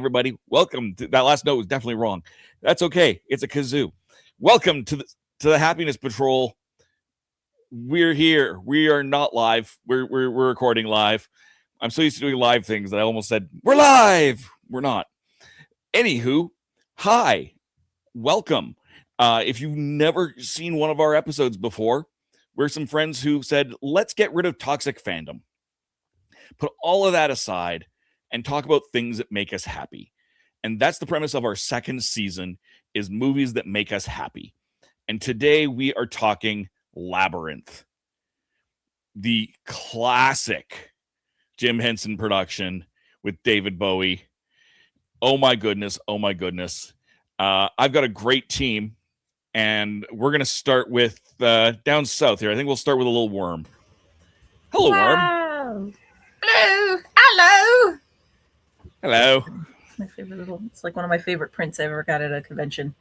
everybody. Welcome to that last note was definitely wrong. That's okay. It's a kazoo. Welcome to the Happiness Patrol. We're here. We are not live. We're recording live. I'm so used to doing live things that I almost said we're live. We're not. Anywho, hi, welcome. If you've never seen one of our episodes before, we're some friends who said let's get rid of toxic fandom. Put all of that aside and talk about things that make us happy. And that's the premise of our second season, is movies that make us happy. And today we are talking Labyrinth, the classic Jim Henson production with David Bowie. Oh my goodness. I've got a great team, and we're going to start with down south here. I think we'll start with a little worm. Hello, worm. Hello. My favorite it's like one of my favorite prints I ever got at a convention.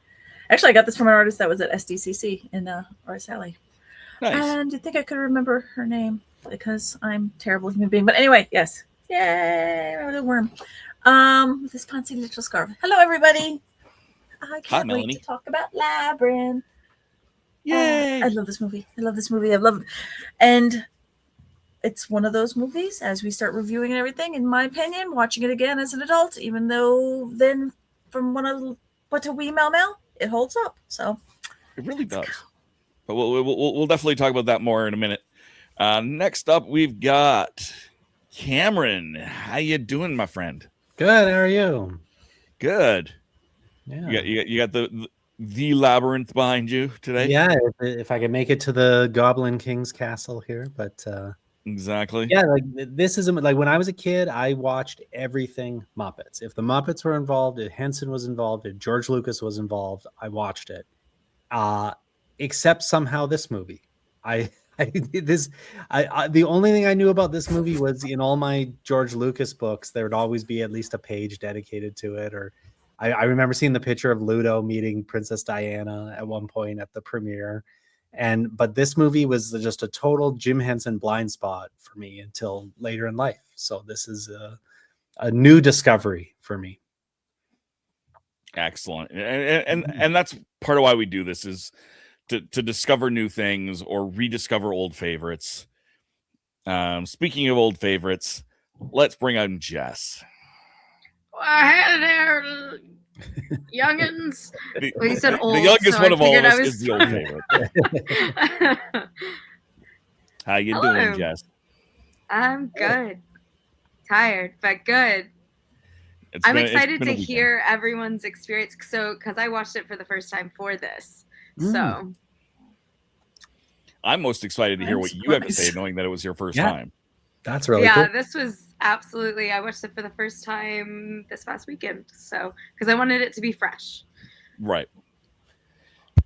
Actually, I got this from an artist that was at SDCC in Artist Alley. Nice. And I think I could remember her name because I'm a terrible human being. But anyway, yes. Yay, remember the worm. With this fancy little scarf. Hello, everybody. I can't wait to talk about Labyrinth. Yay. I love this movie. I love it. And it's one of those movies, as we start reviewing and everything, in my opinion, watching it again as an adult, even though then from what a wee Mel, it holds up. So it really does. But we'll definitely talk about that more in a minute. Next up, we've got Cameron. How you doing, my friend? Good. How are you? Good. Yeah. You got the Labyrinth behind you today? Yeah, if I can make it to the Goblin King's castle here, but exactly. Yeah, like this is like when I was a kid, I watched everything Muppets. If the Muppets were involved, if Henson was involved, if George Lucas was involved, I watched it. Except somehow this movie. The only thing I knew about this movie was in all my George Lucas books, there would always be at least a page dedicated to it. Or I remember seeing the picture of Ludo meeting Princess Diana at one point at the premiere. But this movie was just a total Jim Henson blind spot for me until later in life. So this is a new discovery for me. Excellent. And that's part of why we do this, is to discover new things or rediscover old favorites. Speaking of old favorites, let's bring on Jess. Well, hey there, youngins. Well, you said old. The youngest so one of all of us was... is the old favorite. How you doing, Jess? I'm good. Tired, but good. I'm excited to hear everyone's experience. So, because I watched it for the first time for this. So I'm most excited to hear what you have to say, knowing that it was your first time. That's really cool. This was absolutely, I watched it for the first time this past weekend. So, because I wanted it to be fresh. Right.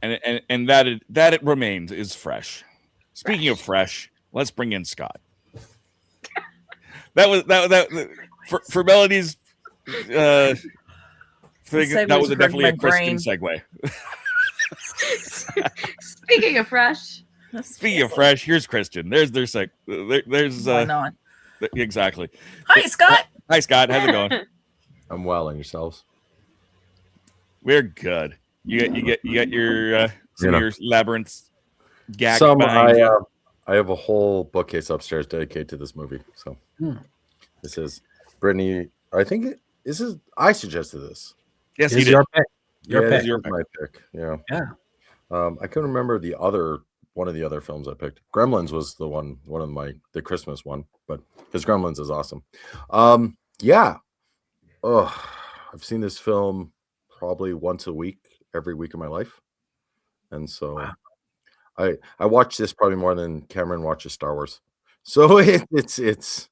And that it remains is fresh. Speaking of fresh, let's bring in Scott. that for Melody's that was definitely a Christian segue. Speaking of fresh. Here's Christian. There's why not? Exactly. Hi, Scott. Hi, Scott. How's it going? I'm well, and yourselves? We're good. You get your your Labyrinth gag. I have a whole bookcase upstairs dedicated to this movie. So this is Brittany. I think I suggested this. Yes, it's your pick. Your pick. My pick. Yeah. I couldn't remember one of the other films I picked. Gremlins was the Christmas one, but because Gremlins is awesome. I've seen this film probably once a week, every week of my life, and so I watch this probably more than Cameron watches Star Wars. So it's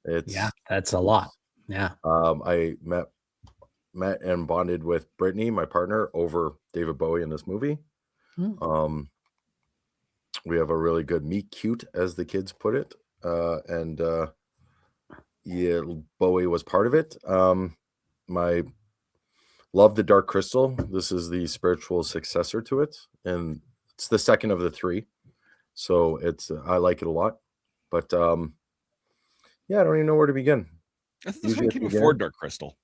that's a lot. Yeah. I met and bonded with Brittany, my partner, over David Bowie in this movie. We have a really good meet cute, as the kids put it, and Bowie was part of it. My love the Dark Crystal. This is the spiritual successor to it, and it's the second of the three, so I like it a lot. But I don't even know where to begin. I think this one came before Dark Crystal.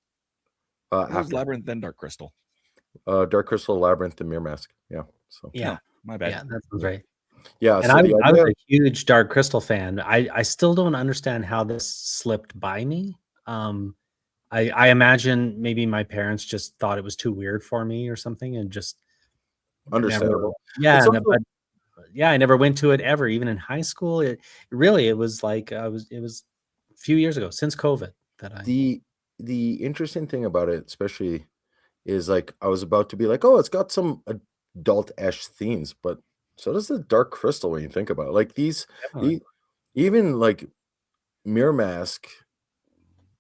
What was After Labyrinth, then Dark Crystal? Dark Crystal, Labyrinth, and Mirror Mask. Yeah. So Yeah, My bad. yeah, that sounds right. yeah. And So I the was idea, a huge Dark Crystal fan. I still don't understand how this slipped by me. I imagine maybe my parents just thought it was too weird for me or something, and just never. understandable. Yeah, It's also- but yeah, I never went to it ever, even in high school. It was like it was a few years ago, since COVID, that I. The interesting thing about it, especially, is like I was about to be like, oh, it's got some adult-ish themes, but so does the Dark Crystal when you think about it. Like these, even like Mirror Mask,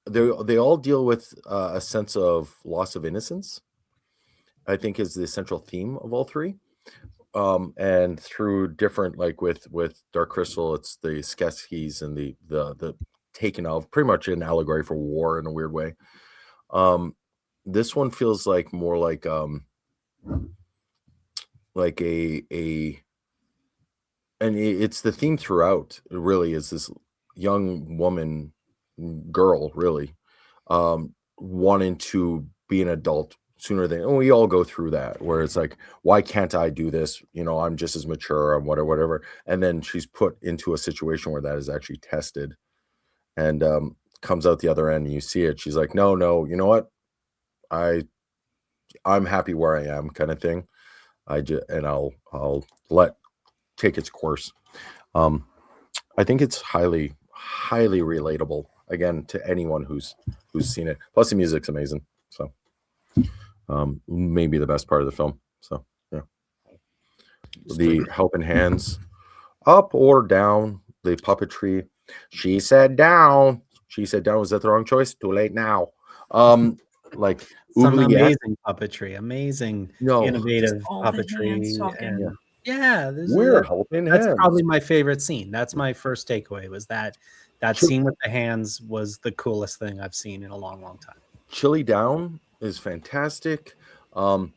they all deal with a sense of loss of innocence. I think is the central theme of all three. And through different, like with Dark Crystal, it's the Skeksis and the taken of, pretty much an allegory for war in a weird way. This one feels like more like a and it's the theme throughout. It really is this young woman, girl, really, wanting to be an adult sooner than, and we all go through that, where it's like, why can't I do this? I'm just as mature, I'm whatever. And then she's put into a situation where that is actually tested, and comes out the other end, and you see it. She's like, no, you know what? I'm happy where I am, kind of thing. I'll let take its course. I think it's highly relatable, again, to anyone who's seen it. Plus the music's amazing. So maybe the best part of the film. So yeah. The helping hands, up or down, the puppetry. She said down. Was that the wrong choice? Too late now. Like some amazing puppetry, amazing innovative all the hands puppetry. talking. We're helping hands. That's probably my favorite scene. That's my first takeaway, was that scene with the hands was the coolest thing I've seen in a long time. Chili Down is fantastic. I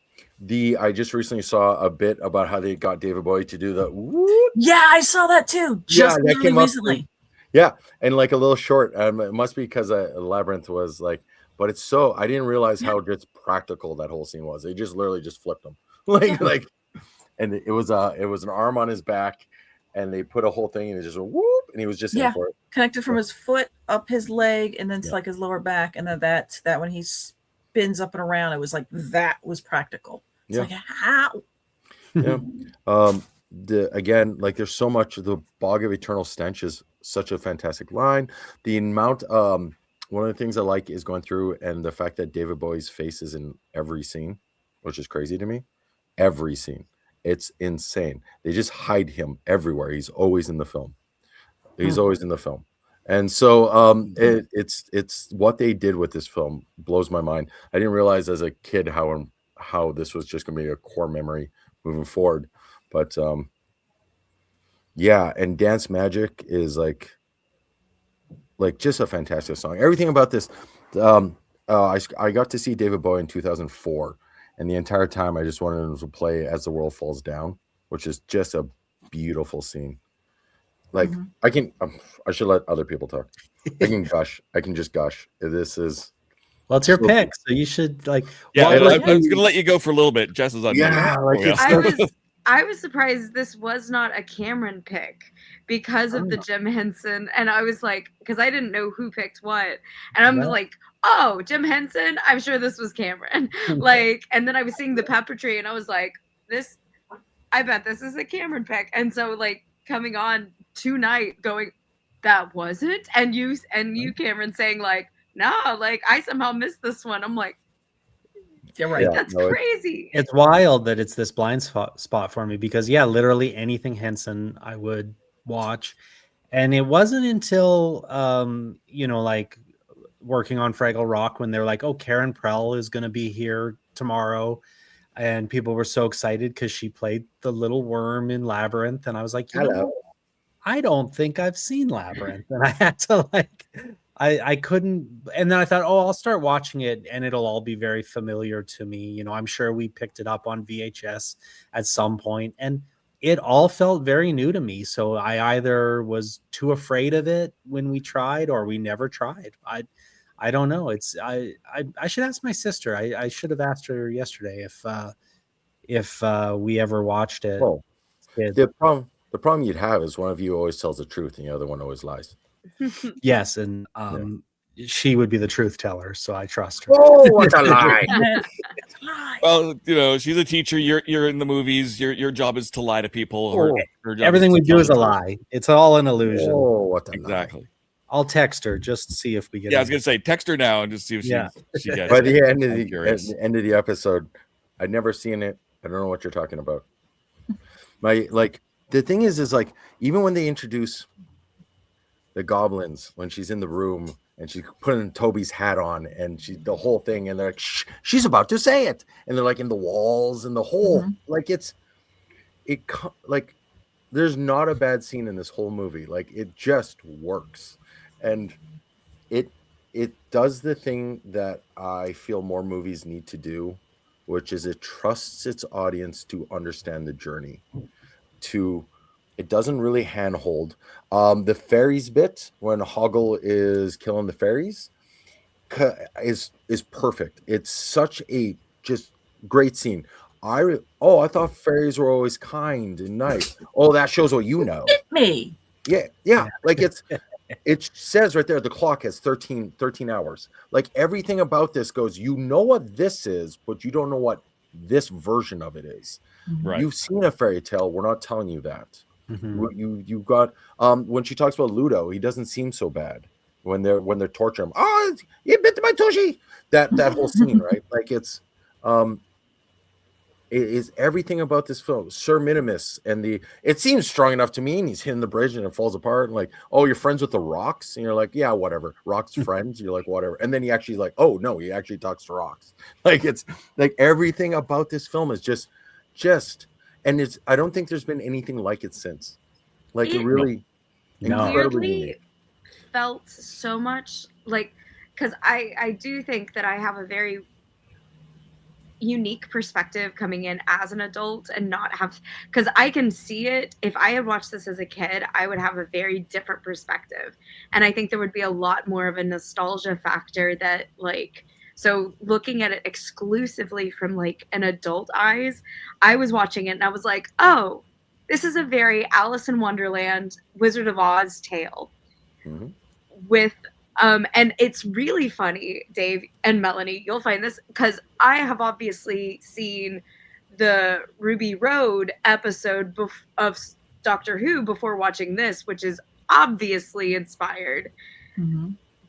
just recently saw a bit about how they got David Bowie to do the whoop. Yeah, I saw that too. Just that came recently. Yeah, and like a little short. It must be because Labyrinth was like, but it's so, I didn't realize how just practical that whole scene was. They just literally just flipped him, like, and it was an arm on his back, and they put a whole thing, and it just went whoop, and he was just in for it. Connected from his foot up his leg, and then to like his lower back, and then that when he spins up and around, it was like that was practical. It's like how. Again, like there's so much. The Bog of Eternal Stench is such a fantastic line. The amount, one of the things I like is going through, and the fact that David Bowie's face is in every scene, which is crazy to me. Every scene, it's insane. They just hide him everywhere. He's always in the film. And so it's what they did with this film blows my mind. I didn't realize as a kid how this was just going to be a core memory moving forward. But and Dance Magic is like just a fantastic song. Everything about this. I got to see David Bowie in 2004, and the entire time I just wanted him to play As the World Falls Down, which is just a beautiful scene. Like I should let other people talk. I can gush. I can just gush. This is. Well, it's your pick, so you should like. Yeah, I was going to let you go for a little bit. Jess is on. I was surprised this was not a Cameron pick because of the Jim Henson, and I was like, because I didn't know who picked what, and I'm like, oh, Jim Henson. I'm sure this was Cameron. Like, and then I was seeing the puppetry, and I was like, I bet this is a Cameron pick, and so like coming on tonight, going, that wasn't, and you Cameron saying like, nah, like I somehow missed this one. I'm like, you're right. That's crazy. It's wild that it's this blind spot for me, because literally anything Henson I would watch. And it wasn't until like working on Fraggle Rock when they're like, oh, Karen Prell is going to be here tomorrow, and people were so excited because she played the little worm in Labyrinth, and I was like, I don't think I've seen Labyrinth, and I had to I couldn't, and then I thought, I'll start watching it and it'll all be very familiar to me. I'm sure we picked it up on VHS at some point, and it all felt very new to me. So I either was too afraid of it when we tried, or we never tried. I don't know. I should ask my sister. I should have asked her yesterday if we ever watched it. Well, It- the problem you'd have is one of you always tells the truth and the other one always lies. yes, and she would be the truth teller, so I trust her. Oh, what a lie! Well, you know, she's a teacher. You're in the movies. Your job is to lie to people. Her job Everything is we to do tell is the a truth. lie. It's all an illusion. Oh, what a lie! Exactly. I'll text her just to see if we get. Yeah, I was gonna say text her now and just see if she gets By it. the end of I'm curious. the end of the episode, I'd never seen it. I don't know what you're talking about. The thing is like even when they introduce the goblins, when she's in the room and she's putting Toby's hat on and the whole thing, and they're like, shh, she's about to say it, and they're like in the walls and the whole there's not a bad scene in this whole movie. Like it just works, and it does the thing that I feel more movies need to do, which is it trusts its audience to understand the journey. It doesn't really handhold. The fairies bit when Hoggle is killing the fairies is perfect. It's such a just great scene. I thought fairies were always kind and nice. Oh, that shows what you know. Me. Yeah. Like it says right there, the clock has 13 hours. Like everything about this goes, you know what this is, but you don't know what this version of it is. Right. You've seen a fairy tale. We're not telling you that. Mm-hmm. You got when she talks about Ludo, he doesn't seem so bad when they're torturing him. Oh, you bit my tushy. That whole scene, right? Like it is everything about this film. Sir Minimus it seems strong enough to me, and he's hitting the bridge and it falls apart. And like, oh, you're friends with the rocks, and you're like, yeah, whatever. Rocks friends. You're like, whatever. And then he actually like, oh no, he actually talks to rocks. Like it's like everything about this film is just. And I don't think there's been anything like it since. Like it really incredibly unique. Felt so much like, because I do think that I have a very unique perspective coming in as an adult and not have, because I can see it. If I had watched this as a kid, I would have a very different perspective, and I think there would be a lot more of a nostalgia factor that like. So looking at it exclusively from like an adult eyes, I was watching it and I was like, oh, this is a very Alice in Wonderland, Wizard of Oz tale. Mm-hmm. With, and it's really funny, Dave and Melanie, you'll find this, because I have obviously seen the Ruby Road episode of Doctor Who before watching this, which is obviously inspired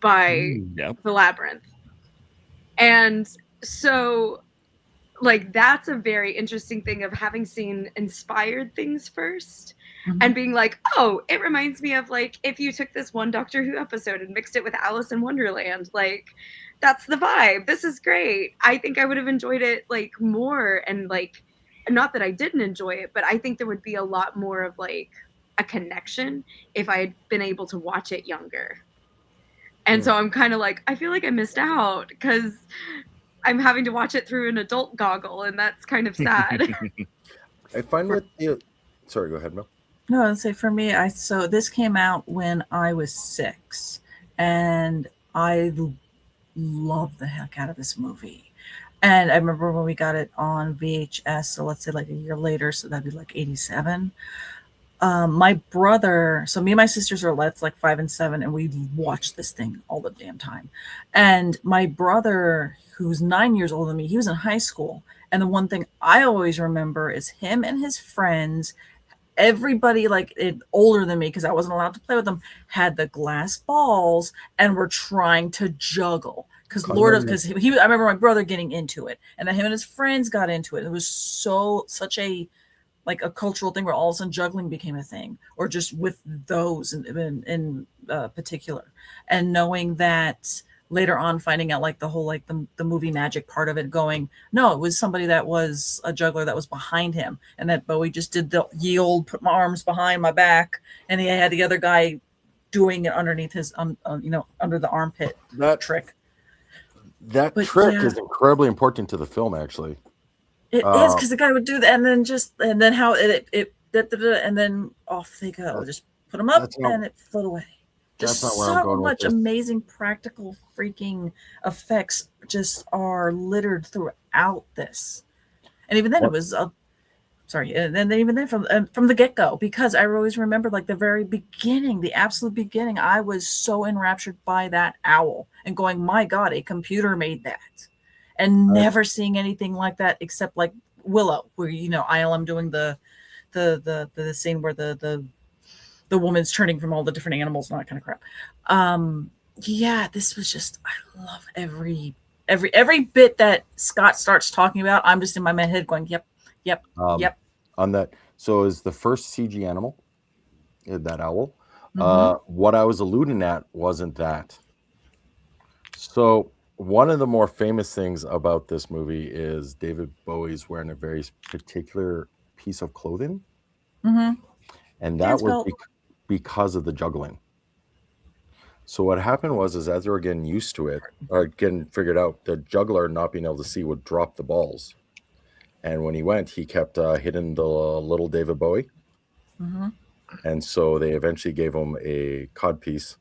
by the Labyrinth. And so, like, that's a very interesting thing of having seen inspired things first and being like, oh, it reminds me of, like, if you took this one Doctor Who episode and mixed it with Alice in Wonderland, like, that's the vibe. This is great. I think I would have enjoyed it, like, more. And, like, not that I didn't enjoy it, but I think there would be a lot more of, like, a connection if I had been able to watch it younger. And so I'm kind of like, I feel like I missed out because I'm having to watch it through an adult goggle, and that's kind of sad. I find sorry, go ahead, Mel. No, I'd say for me, so this came out when I was 6, and I loved the heck out of this movie. And I remember when we got it on VHS, so let's say like a year later, so that'd be like 87. My brother, so me and my sisters are like 5 and 7, and we watched this thing all the damn time. And my brother, who's 9 years older than me, he was in high school. And the one thing I always remember is him and his friends, everybody like older than me, because I wasn't allowed to play with them, had the glass balls and were trying to juggle. Because I remember my brother getting into it, and then him and his friends got into it. It was such a like a cultural thing where all of a sudden juggling became a thing, or just with those in particular. And knowing that later on, finding out like the whole like the movie magic part of it, going, no, it was somebody that was a juggler that was behind him, and that Bowie just did the ye old put my arms behind my back, and he had the other guy doing it underneath his under the armpit trick. That trick is incredibly important to the film, actually. It is, because the guy would do that, and then how it and then off they go. Just put them up and it float away. Just That's not where I'm so going with much this. amazing practical freaking effects just are littered throughout this. And even then, it was sorry, and then even then from the get go, because I always remember like the very beginning, the absolute beginning, I was so enraptured by that owl and going, my God, a computer made that, and never seeing anything like that except like Willow, where ILM doing the scene where the woman's turning from all the different animals and all that kind of crap. Yeah, this was just, I love every bit that Scott starts talking about. I'm just in my head going, yep. On that, so is the first CG animal that owl? Mhm. What I was alluding at wasn't that. So one of the more famous things about this movie is David Bowie's wearing a very particular piece of clothing, Mhm. and that Dance was belt. because of the juggling. So what happened was, as they were getting used to it or getting figured out, the juggler not being able to see would drop the balls. And when he went, he kept hitting the little David Bowie. Mhm. And so they eventually gave him a codpiece.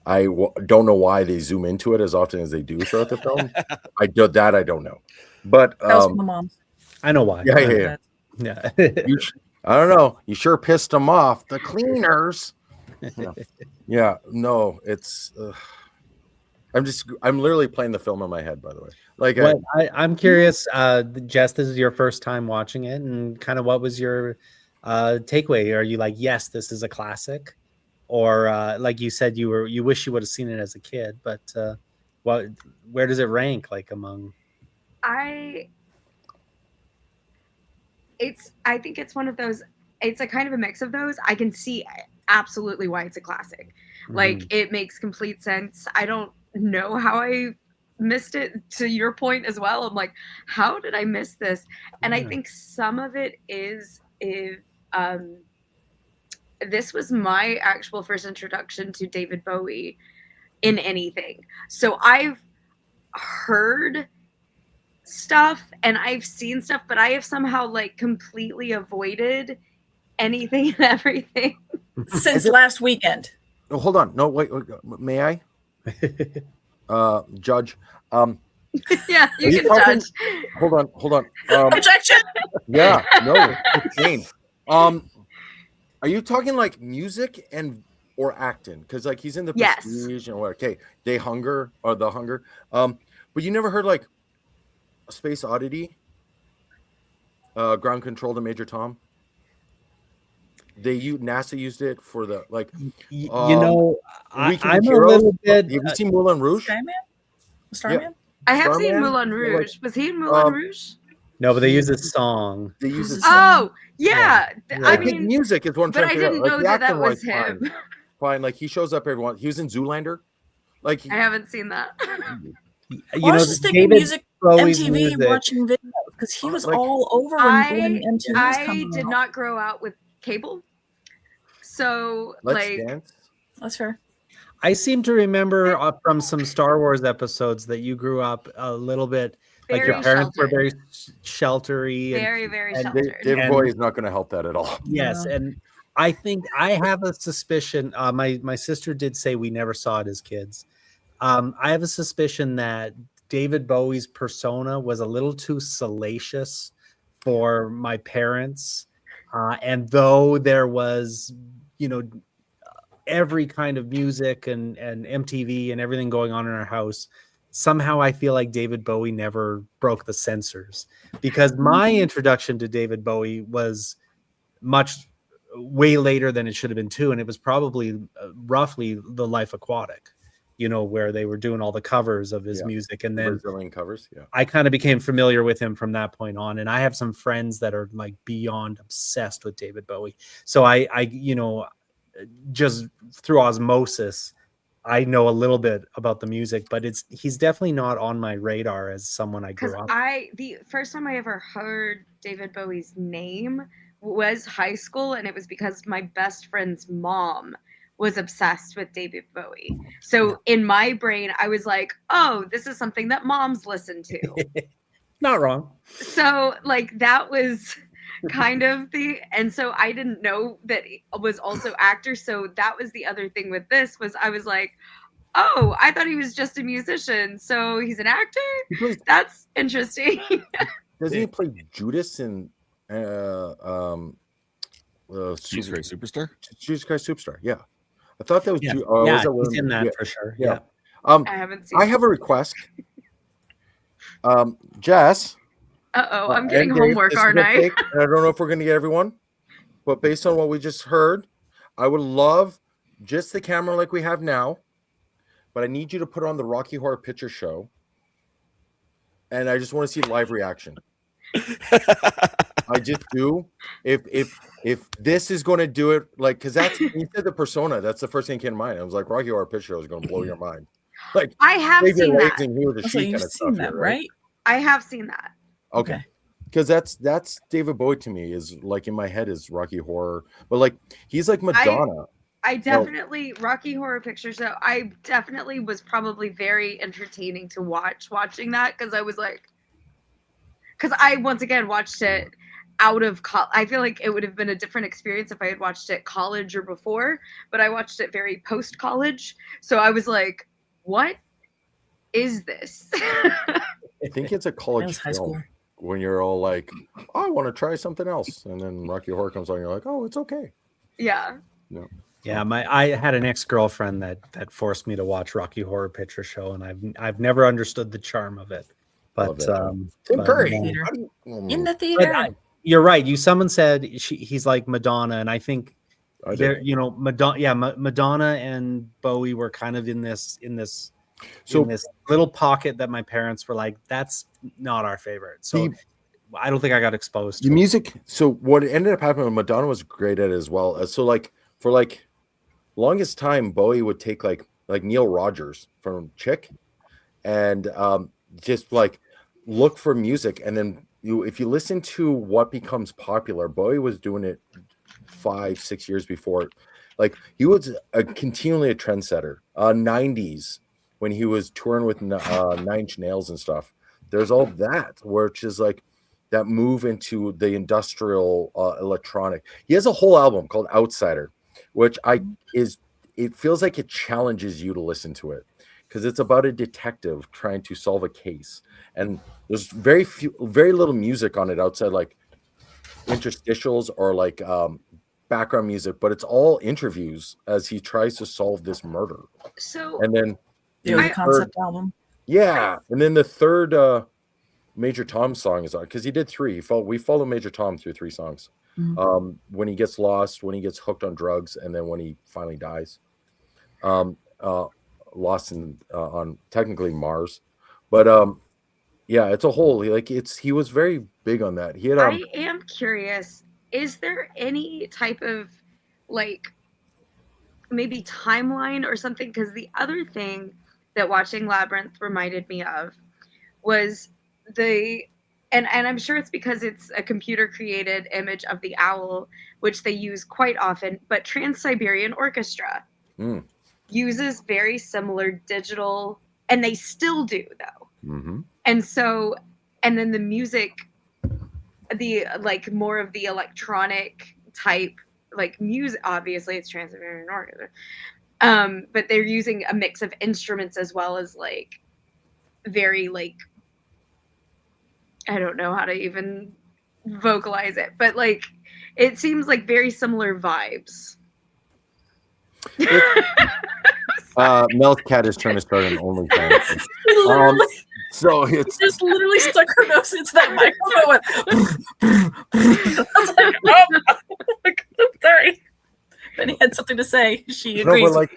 I don't know why they zoom into it as often as they do throughout the film. I don't know. But That was from the moms. I know why. yeah. I don't know. You sure pissed them off. The cleaners. Yeah. No, it's. I'm literally playing the film in my head, by the way. Like, I'm curious, Jess, this is your first time watching it, and kind of what was your takeaway? Are you like, yes, this is a classic, or like you said, you wish you would have seen it as a kid, but where does it rank like among? I think it's one of those. It's a kind of a mix of those. I can see absolutely why it's a classic. Like, it makes complete sense. I don't know how I missed it, to your point as well. I'm like, how did I miss this? And I think some of it is if this was my actual first introduction to David Bowie in anything. So I've heard stuff and I've seen stuff, but I have somehow like completely avoided anything and everything since last weekend. Oh, hold on. No, wait. May I? Judge. Yeah, you can judge. Hold on. Objection. Yeah, no, Jane. Are you talking like music or acting? Because like he's in the Yes. Prestige and what? Okay, The Hunger. But you never heard like Space Oddity, Ground Control to Major Tom. NASA used it for the like. I'm Heroes. a little bit. Have you seen Moulin Rouge? Starman? Yeah. I have seen Starman? Moulin Rouge. Was he in Moulin Rouge? No, but they use a song. They use it. Oh, yeah. I think music is what I'm but trying I to figure didn't out. know Like, that was him. Fine, like he shows up every once. He was in Zoolander. Like I haven't seen that. I was just thinking music, MTV, watching video, because he was all over when MTV was coming I did not grow out with cable. So, Let's Dance. That's fair. I seem to remember from some Star Wars episodes that you grew up a little bit like your parents were very sheltery. Very sheltered. David Bowie is not going to help that at all. Yes, and I think I have a suspicion. My sister did say we never saw it as kids. I have a suspicion that David Bowie's persona was a little too salacious for my parents. And though there was, every kind of music and MTV and everything going on in our house, somehow I feel like David Bowie never broke the censors, because my introduction to David Bowie was way later than it should have been too. And it was probably roughly The Life Aquatic, where they were doing all the covers of his music. And then Brazilian covers. Yeah. I kind of became familiar with him from that point on. And I have some friends that are like beyond obsessed with David Bowie. So I just through osmosis, I know a little bit about the music, but he's definitely not on my radar as someone I grew up. The first time I ever heard David Bowie's name was high school, and it was because my best friend's mom was obsessed with David Bowie. So in my brain, I was like, oh, this is something that moms listen to. Not wrong. So like that was kind of thing. And so I didn't know that he was also actor. So that was the other thing with this was I was like, oh, I thought he was just a musician. So he's an actor? That's interesting. Doesn't he play Judas in Jesus Christ Superstar? Jesus Christ Superstar? Yeah. I thought that was Yeah, was he's in that for sure. Yeah. I haven't seen I have a request. Jess. I'm getting and Dave, homework, this is aren't gonna I? take- and I don't know if we're going to get everyone, but based on what we just heard, I would love just the camera like we have now, but I need you to put on the Rocky Horror Picture Show, and I just want to see live reaction. I just do. If this is going to do it, like, because that's you said the persona. That's the first thing that came to mind. I was like, Rocky Horror Picture Show is going to blow your mind. Like, I have David seen that. Racing, who the So sheet you've kind of seen stuff that, here, right? I have seen that. Okay. Because that's David Bowie to me is like in my head is Rocky Horror, but like he's like Madonna. I definitely Rocky Horror Picture Show. I definitely was probably very entertaining to watching that because I was like, because I once again watched it out of I feel like it would have been a different experience if I had watched it college or before, but I watched it very post college, so I was like, what is this? I think it's a That college was high film school. when you're all like, oh, I want to try something else, and then Rocky Horror comes on, and you're like, oh, it's okay. Yeah. Yeah, I had an ex-girlfriend that forced me to watch Rocky Horror Picture Show, and I've never understood the charm of it. Love But it. Tim but, Curry. Theater. How do you- In the but theater. you're right. Someone said he's like Madonna, and I think I there, did. Madonna. Yeah, Madonna and Bowie were kind of in this So little pocket that my parents were like, that's not our favorite. So The- I don't think I got exposed the to it. music. So what ended up happening, Madonna was great at it as well. So like for like longest time, Bowie would take like Neil Rogers from Chick, and just like look for music, and then if you listen to what becomes popular, Bowie was doing it 5-6 years before. Like he was continually a trendsetter. 90s when he was touring with Nine Inch Nails and stuff. There's all that, which is like that move into the industrial electronic. He has a whole album called Outsider, which it feels like it challenges you to listen to it because it's about a detective trying to solve a case, and there's very little music on it outside like interstitials or like background music, but it's all interviews as he tries to solve this murder. So And then It was a concept album. yeah, and then the third Major Tom song is on because he did 3. We follow Major Tom through 3 songs. Mhm. When he gets lost, when he gets hooked on drugs, and then when he finally dies. Lost on technically Mars, but yeah, it's a whole he was very big on that. He had I am curious, is there any type of like maybe timeline or something? Because the other thing that watching Labyrinth reminded me of was and I'm sure it's because it's a computer created image of the owl, which they use quite often, but Trans-Siberian Orchestra uses very similar digital, and they still do though. And so, and then the music, the like more of the electronic type like music, obviously it's Trans-Siberian Orchestra, but they're using a mix of instruments as well as like very like, I don't know how to even vocalize it, but like it seems like very similar vibes. Mel's cat is trying to start an OnlyFans. Literally, So it's just literally stuck her nose into that microphone. I was like, oh, I'm sorry. Benny had something to say. She no, agrees. but like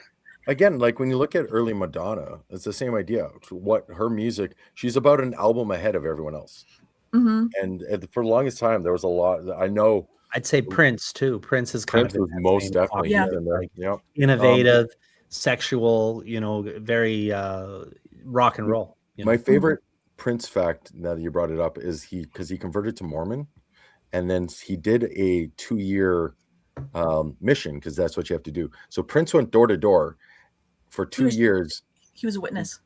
again, like when you look at early Madonna, it's the same idea. What her music, she's about an album ahead of everyone else. Mhm. And for the longest time, there was a lot. I know I'd say Prince too. Prince is kind Prince of was in that most same definitely Yeah. pocket, in there. like Yep. innovative, sexual, very rock and roll. My favorite Prince fact, now that you brought it up, is because he converted to Mormon, and then he did a 2-year mission because that's what you have to do. So Prince went door to door for 2 years He was a witness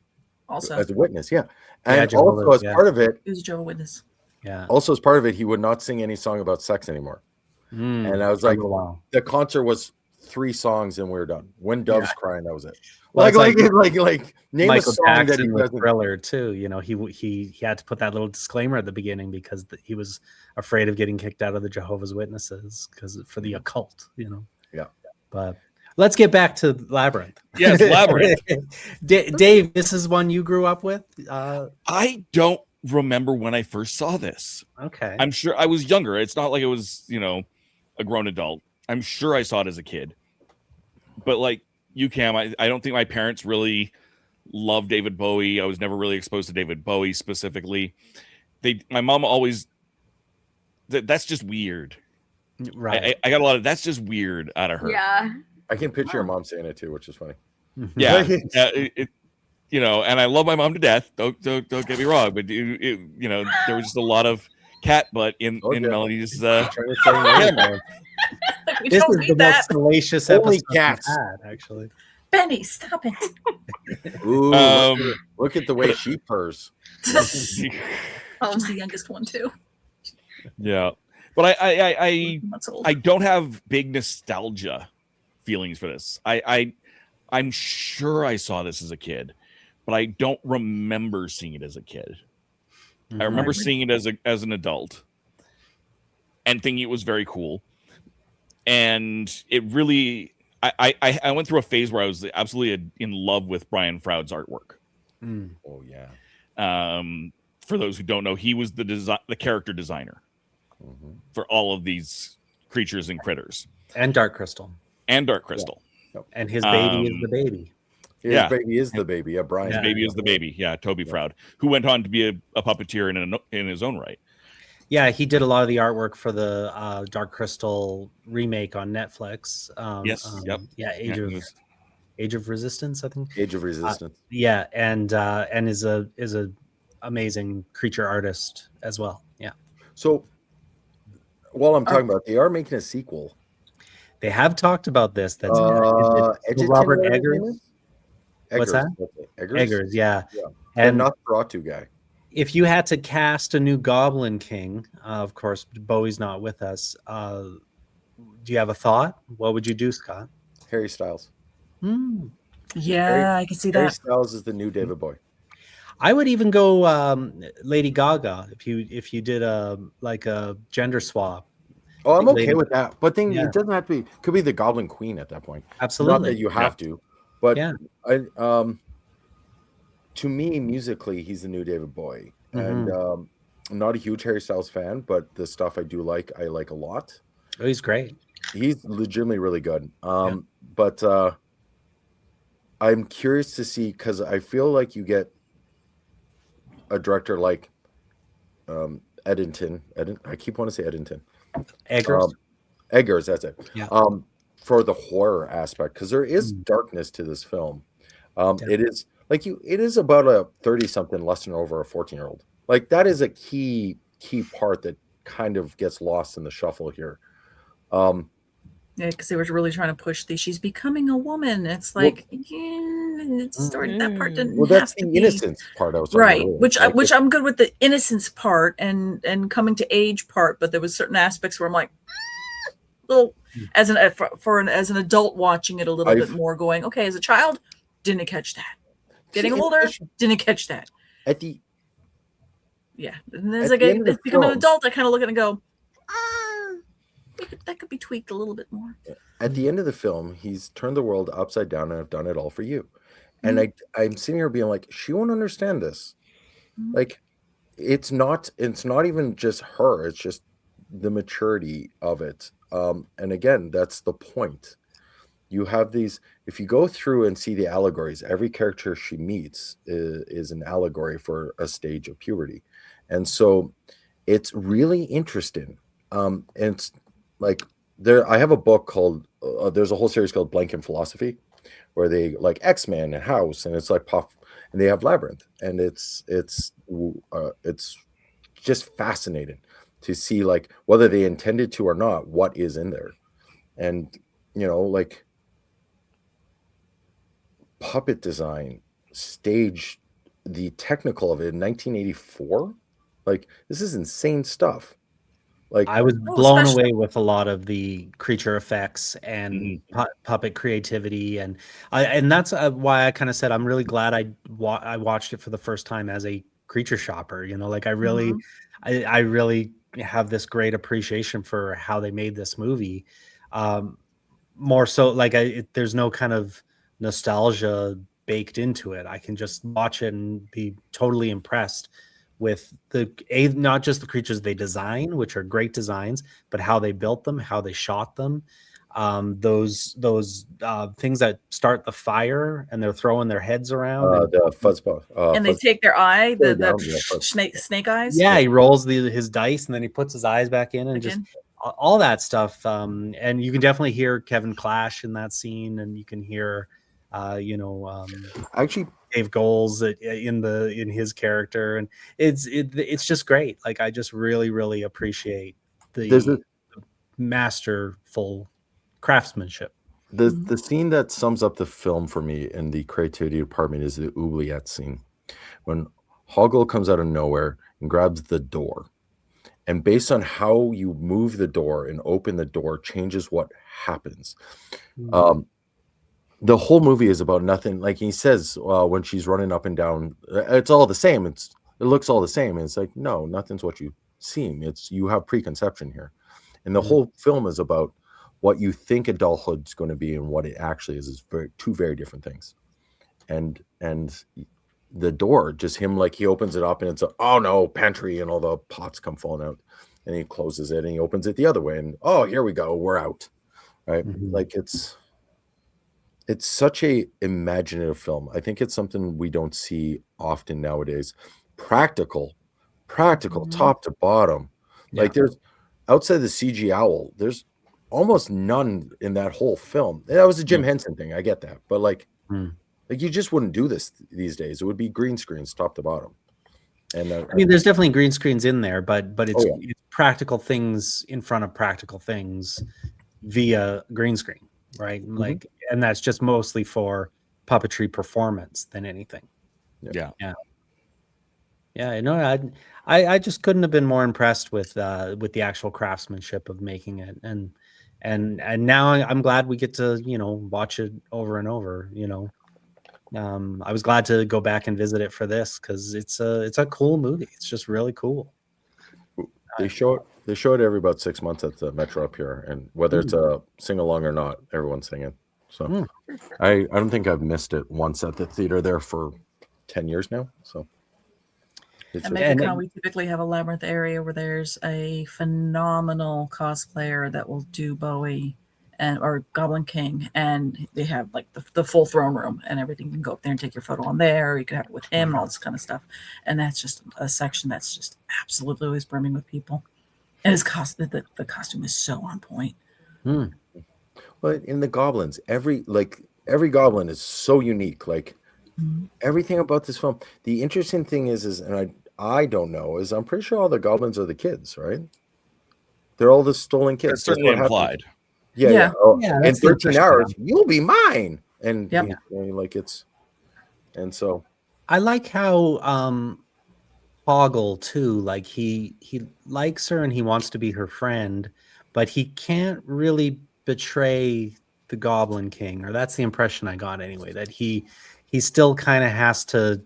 also. as a witness, yeah, Yeah, and Jehovah's, also as yeah. part of it, He was a Jehovah's Witness. Yeah. Also, as part of it, he would not sing any song about sex anymore. And I was For a like, little while. the concert was 3 songs and we were done. When Dove's crying, that was it. Well, it's like name Michael a song that Jackson he with doesn't. Thriller too. You know, he had to put that little disclaimer at the beginning because he was afraid of getting kicked out of the Jehovah's Witnesses because for the occult. You know. Yeah. But let's get back to Labyrinth. Yes, Labyrinth. Dave, this is one you grew up with. I don't remember when I first saw this. Okay. I'm sure I was younger. It's not like it was, a grown adult. I'm sure I saw it as a kid. But like you, Cam, I don't think my parents really loved David Bowie. I was never really exposed to David Bowie specifically. My mom always, that's just weird. Right. I got a lot of that's just weird out of her. Yeah. I can picture your mom saying it too, which is funny. Yeah. And I love my mom to death. Don't get me wrong, but there was just a lot of cat butt in Melody's. We This don't is the need that. most salacious Only episode we've cats. had, actually. Benny, stop it. Ooh, look at the way she purrs. She's the youngest one too. Yeah, but I Months old. don't have big nostalgia feelings for this. I'm sure I saw this as a kid, but I don't remember seeing it as a kid. I remember seeing it as an adult and thinking it was very cool. And it really, I went through a phase where I was absolutely in love with Brian Froud's artwork. Oh yeah. For those who don't know, he was the character designer for all of these creatures and critters. And Dark Crystal. And Dark Crystal. Yeah. And his baby is the baby. His baby is the baby. Yeah, Brian. His baby is the baby. Yeah, Toby Froud, who went on to be a puppeteer in his own right. Yeah, he did a lot of the artwork for the Dark Crystal remake on Netflix. Yes. Yep. Yeah, Age of Resistance, I think. Age of Resistance. Yeah, and is a amazing creature artist as well. Yeah. So while I'm talking about it, they are making a sequel. They have talked about this. That's Edgerton, Robert whatever his Eggers. name is? What's that? Eggers? Eggers, yeah. And Nosferatu guy. If you had to cast a new Goblin King, of course, Bowie's not with us. Do you have a thought? What would you do, Scott? Harry Styles. Yeah, I can see Harry that. Styles is the new David Bowie. I would even go Lady Gaga if you did a gender swap. Oh, I'm okay Lady. with that. But Yeah. it doesn't have to be. Could be the Goblin Queen at that point. Absolutely. Not that you have to, but Yeah. To me, musically, he's the new David Bowie, and I'm not a huge Harry Styles fan, but the stuff I like a lot. Oh, he's great. He's legitimately really good. But I'm curious to see, because I feel like you get a director like Eddington. I keep wanting to say Eddington. Eggers. Eggers, that's it. Yeah. For the horror aspect, because there is darkness to this film. It is it is about a 30-something lusting over a 14-year-old. Like, that is a key part that kind of gets lost in the shuffle here. Yeah, because they were really trying to push she's becoming a woman. It's like, that part didn't. Well, that's have to the be. innocence part I was talking Right, about. which I'm good with the innocence part and coming to age part, but there was certain aspects where I'm like, little as an adult watching it a little bit more, going, okay, as a child, didn't catch that. Getting older, didn't catch that. At the and as at I the end of get the become an film- adult, I kind of look at it and go, that could be tweaked a little bit more. At the end of the film, he's turned the world upside down, and I've done it all for you. And I'm sitting here being like, she won't understand this. Like, it's not even just her, it's just the maturity of it. And again, that's the point. You have these, if you go through and see the allegories, every character she meets is an allegory for a stage of puberty. And so it's really interesting. And it's like, I have a book called, there's a whole series called Blank in Philosophy, where they like X-Men and House, and it's like Puff, and they have Labyrinth, and it's just fascinating to see, like, whether they intended to or not, what is in there. And like, puppet design, stage, the technical of it in 1984, Like, this is insane stuff. Like, I was Oh, blown especially- away with a lot of the creature effects and puppet creativity, and that's why I kind of said I'm really glad I watched it for the first time as a creature shopper. You know, like I really have this great appreciation for how they made this movie. More so, like there's no kind of nostalgia baked into it. I can just watch it and be totally impressed with not just the creatures they design, which are great designs, but how they built them, how they shot them. Those things that start the fire and they're throwing their heads around. the fuzzball. And they take their eye, the down, snake eyes. Yeah, he rolls his dice and then he puts his eyes back in and just all that stuff. And you can definitely hear Kevin Clash in that scene, and you can hear, actually Dave Goles in his character, and it's just great. Like I just really appreciate the masterful craftsmanship. The scene that sums up the film for me in the creativity department is the oubliette scene, when Hoggle comes out of nowhere and grabs the door, and based on how you move the door and open the door changes what happens. The whole movie is about nothing. Like he says, when she's running up and down, it's all the same. It looks all the same. And it's like, no, nothing's what you seem. It's you have preconception here. And the whole film is about what you think adulthood's going to be and what it actually is two very different things. And the door, just him, like he opens it up and it's oh no, pantry, and all the pots come falling out. And he closes it and he opens it the other way. And oh, here we go, we're out. Right? Like it's such a imaginative film. I think it's something we don't see often nowadays. Practical, top to bottom. Yeah. Like there's outside the CG owl, there's almost none in that whole film. That was a Jim Henson thing. I get that, but like you just wouldn't do this these days. It would be green screens top to bottom. And I mean, there's definitely green screens in there, but it's practical things in front of practical things via green screen, right? Like, and that's just mostly for puppetry performance than anything. Yeah. You know, I just couldn't have been more impressed with the actual craftsmanship of making it, and now I'm glad we get to watch it over and over. I was glad to go back and visit it for this because it's a cool movie. It's just really cool. They show it every about 6 months at the Metro up here, and whether it's a sing along or not, everyone's singing. So I don't think I've missed it once at the theater there for 10 years now. So at MegaCon, we typically have a Labyrinth area where there's a phenomenal cosplayer that will do Bowie or Goblin King, and they have like the full throne room and everything. You can go up there and take your photo on there, or you can have it with him and all this kind of stuff. And that's just a section that's just absolutely always brimming with people. And his the costume is so on point. But in the goblins, every goblin is so unique. Like everything about this film. The interesting thing is and I don't know, is I'm pretty sure all the goblins are the kids, right? They're all the stolen kids. It's certainly implied. Yeah. In 13 hours, yeah. you'll be mine. And and so I like how Hoggle too, like he likes her and he wants to be her friend, but he can't really betray the Goblin King, or that's the impression I got anyway, that he still kind of has to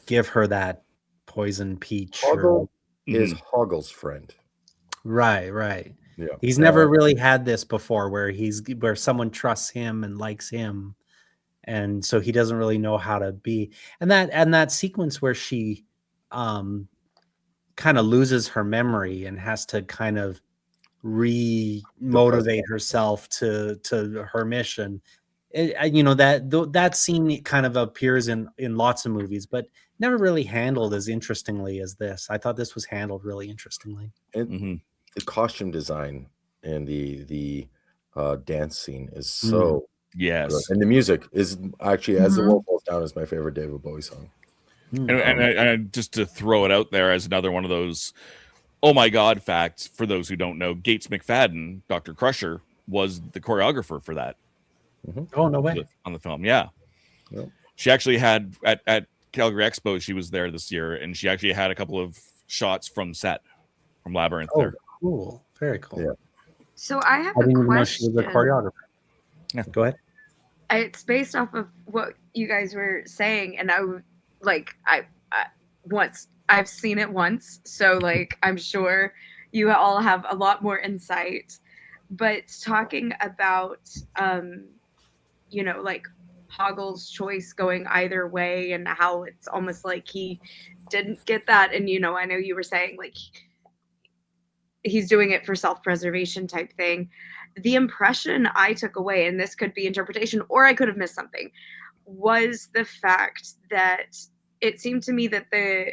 give her that poison peach. Hoggle is Hoggle's friend. Right. Yeah. He's never really had this before where someone trusts him and likes him. And so he doesn't really know how to be. And that sequence where she kind of loses her memory and has to kind of re-motivate herself to her mission. That scene kind of appears in lots of movies, but never really handled as interestingly as this. I thought this was handled really interestingly. And the costume design and the dance scene is so good. And the music is actually, As the World Falls Down, is my favorite David Bowie song. And just to throw it out there as another one of those oh my god facts for those who don't know, Gates McFadden, Dr. Crusher, was the choreographer for that. Oh, no way. On the film. Yeah. She actually had at Calgary Expo, she was there this year, and she actually had a couple of shots from set from Labyrinth Oh, there. cool. Very cool. Yeah. So I have I a didn't even know she question. was a choreographer. Yeah. Go ahead. It's based off of what you guys were saying, and I've seen it once, so like I'm sure you all have a lot more insight. But talking about like Hoggle's choice going either way, and how it's almost like he didn't get that, and I know you were saying like he's doing it for self-preservation type thing. The impression I took away, and this could be interpretation or I could have missed something, was the fact that it seemed to me that the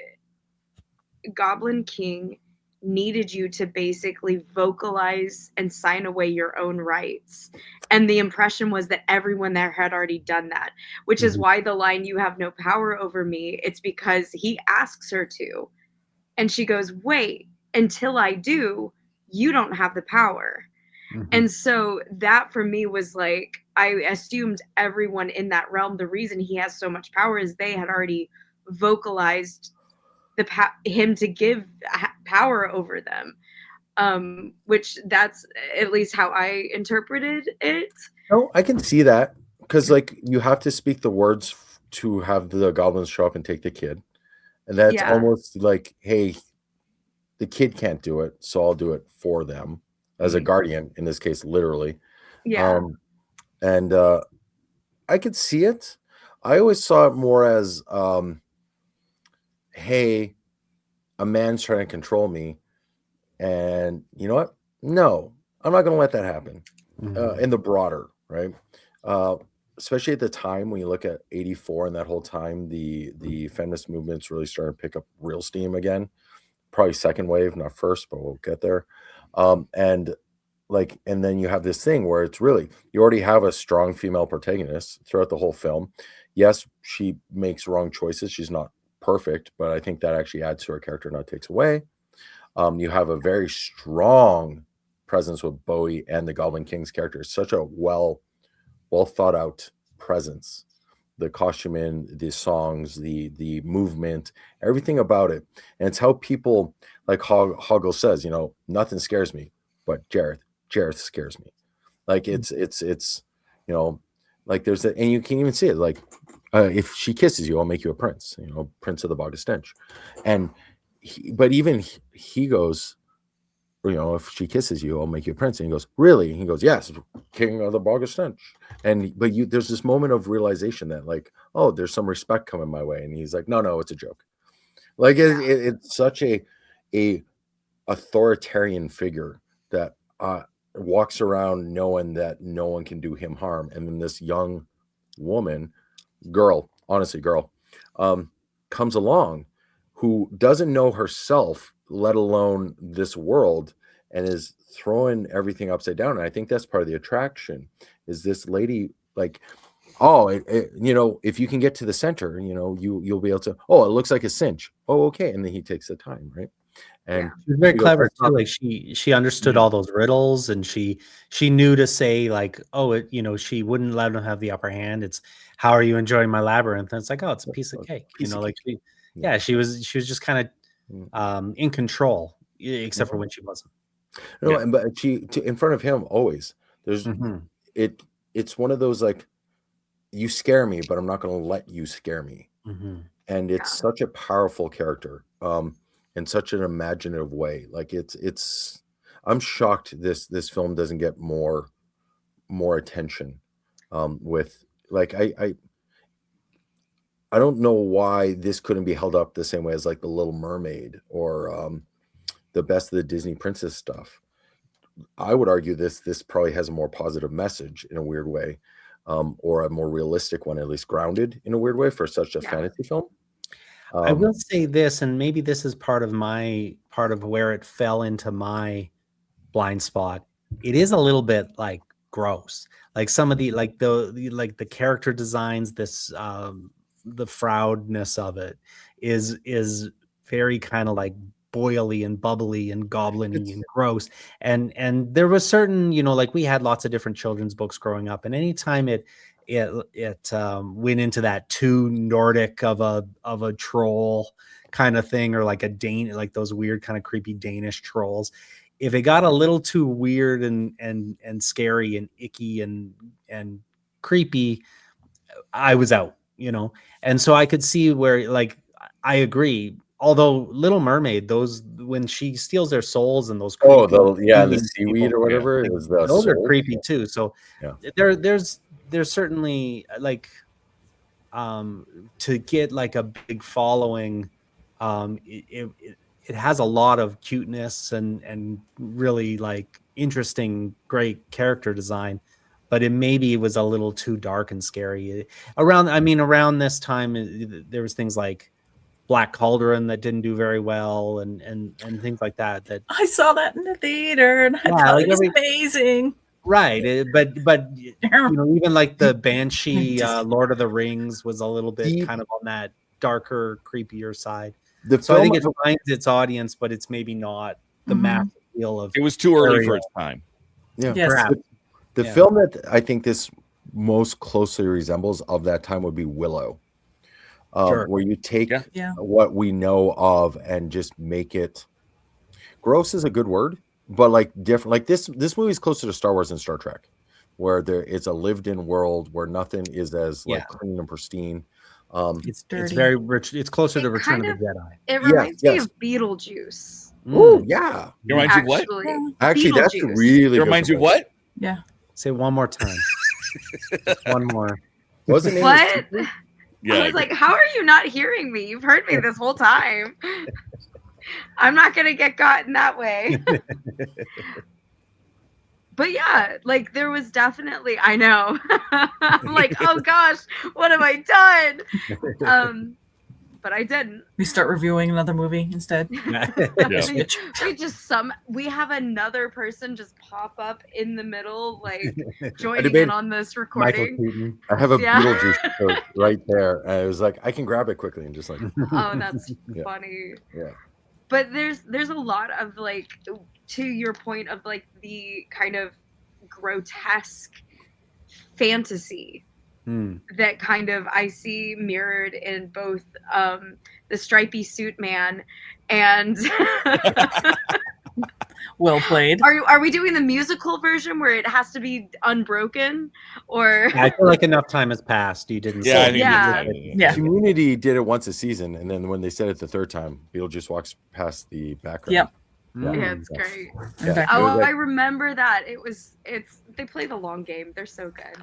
Goblin King needed you to basically vocalize and sign away your own rights. And the impression was that everyone there had already done that, which is why the line, "You have no power over me," it's because he asks her to. And she goes, "Wait, until I do, you don't have the power." And so that for me was like, I assumed everyone in that realm, the reason he has so much power is they had already vocalized him to give power over them, which that's at least how I interpreted it. No, I can see that, because like you have to speak the words to have the goblins show up and take the kid, and that's almost like, hey, the kid can't do it, so I'll do it for them as a guardian, in this case, literally. Yeah. And I could see it. I always saw it more as, hey, a man's trying to control me, and you know what? No, I'm not going to let that happen. In the broader, right? Especially at the time when you look at 84 and that whole time, the feminist movement's really starting to pick up real steam again. Probably second wave, not first, but we'll get there. And then you have this thing where it's really, you already have a strong female protagonist throughout the whole film. Yes, she makes wrong choices. She's not perfect, but I think that actually adds to her character, not takes away. You have a very strong presence with Bowie and the Goblin King's character. It's such a well thought out presence. The costuming, the songs, the movement, everything about it. And it's how people, like Hoggle says, nothing scares me, but Jareth scares me. Like it's like there's and you can even see it, like if she kisses you, I'll make you a prince, prince of the Bog of Stench. And but even he goes, if she kisses you, I'll make you a prince. And he goes, really? And he goes, yes, king of the Bog of Stench. But there's this moment of realization that like, oh, there's some respect coming my way. And he's like, no, it's a joke. Like it's such a authoritarian figure that walks around knowing that no one can do him harm. And then this young girl, comes along who doesn't know herself, let alone this world, and is throwing everything upside down. And I think that's part of the attraction, is this lady, like, if you can get to the center, you'll be able to, oh, it looks like a cinch. Oh, okay. And then he takes the time, right? And she was very clever too. Like she understood all those riddles, and she knew to say like, oh, she wouldn't let him have the upper hand. It's, how are you enjoying my labyrinth? And it's like, oh, it's a piece of cake. She was just kind of in control, except for when she wasn't. No, but she in front of him always. There's it's one of those like, you scare me, but I'm not going to let you scare me. And it's such a powerful character, in such an imaginative way. Like it's I'm shocked this film doesn't get more attention. With like I don't know why this couldn't be held up the same way as like The Little Mermaid or the Best of the Disney Princess stuff. I would argue this probably has a more positive message in a weird way, or a more realistic one, at least grounded in a weird way for such a fantasy film. I will say this, and maybe this is part of where it fell into my blind spot. It is a little bit like gross, like some of the the character designs, this the froudness of it is very kind of like boily and bubbly and goblin-y and gross. And there was certain, like we had lots of different children's books growing up, and anytime it went into that too Nordic of a troll kind of thing, or like like those weird kind of creepy Danish trolls. If it got a little too weird and scary and icky and creepy, I was out, you know. And so I could see where, like, I agree. Although Little Mermaid, those, when she steals their souls and those Oh, creepy the demon seaweed people, or whatever like, is the those are soul. creepy too. So Yeah. there's certainly, like, to get like a big following, it has a lot of cuteness and really like interesting, great character design, but it maybe was a little too dark and scary. Around this time, there was things like Black Cauldron that didn't do very well, and things like that. That I saw that in the theater and I thought like it was amazing. Right, but you know, even like the Banshee, Lord of the Rings was a little bit kind of on that darker, creepier side. So I think it finds its audience, but it's maybe not the massive appeal of. It was too early for its time. Yeah, yes. perhaps. The film that I think this most closely resembles of that time would be Willow, where you take what we know of and just make it. Gross is a good word, but like different. Like this movie is closer to Star Wars and Star Trek, where there is a lived-in world where nothing is as like clean and pristine. It's very rich. It's closer to Return of the Jedi. It reminds me of Beetlejuice. Oh yeah, it reminds you of what? Actually, that's really. It reminds you of what? Yeah. Say one more time. One more. Wasn't it? What? Yeah. I was like, how are you not hearing me? You've heard me this whole time. I'm not gonna get gotten that way. But yeah, like there was definitely, I know. I'm like, oh gosh, what have I done? But I didn't. We start reviewing another movie instead. We have another person just pop up in the middle, like joining in on this recording. I have a Beetlejuice coat right there. And I was like, I can grab it quickly and just like. Oh, that's funny. Yeah. But there's a lot of like, to your point of like the kind of grotesque fantasy that kind of I see mirrored in both the stripy suit man and well played. Are we doing the musical version where it has to be unbroken, or I feel like enough time has passed. You didn't say yeah. Community did it once a season, and then when they said it the third time, Beetlejuice walks past the background. Yep. Yeah, it's great. Yeah. Oh, I remember that. They play the long game. They're so good.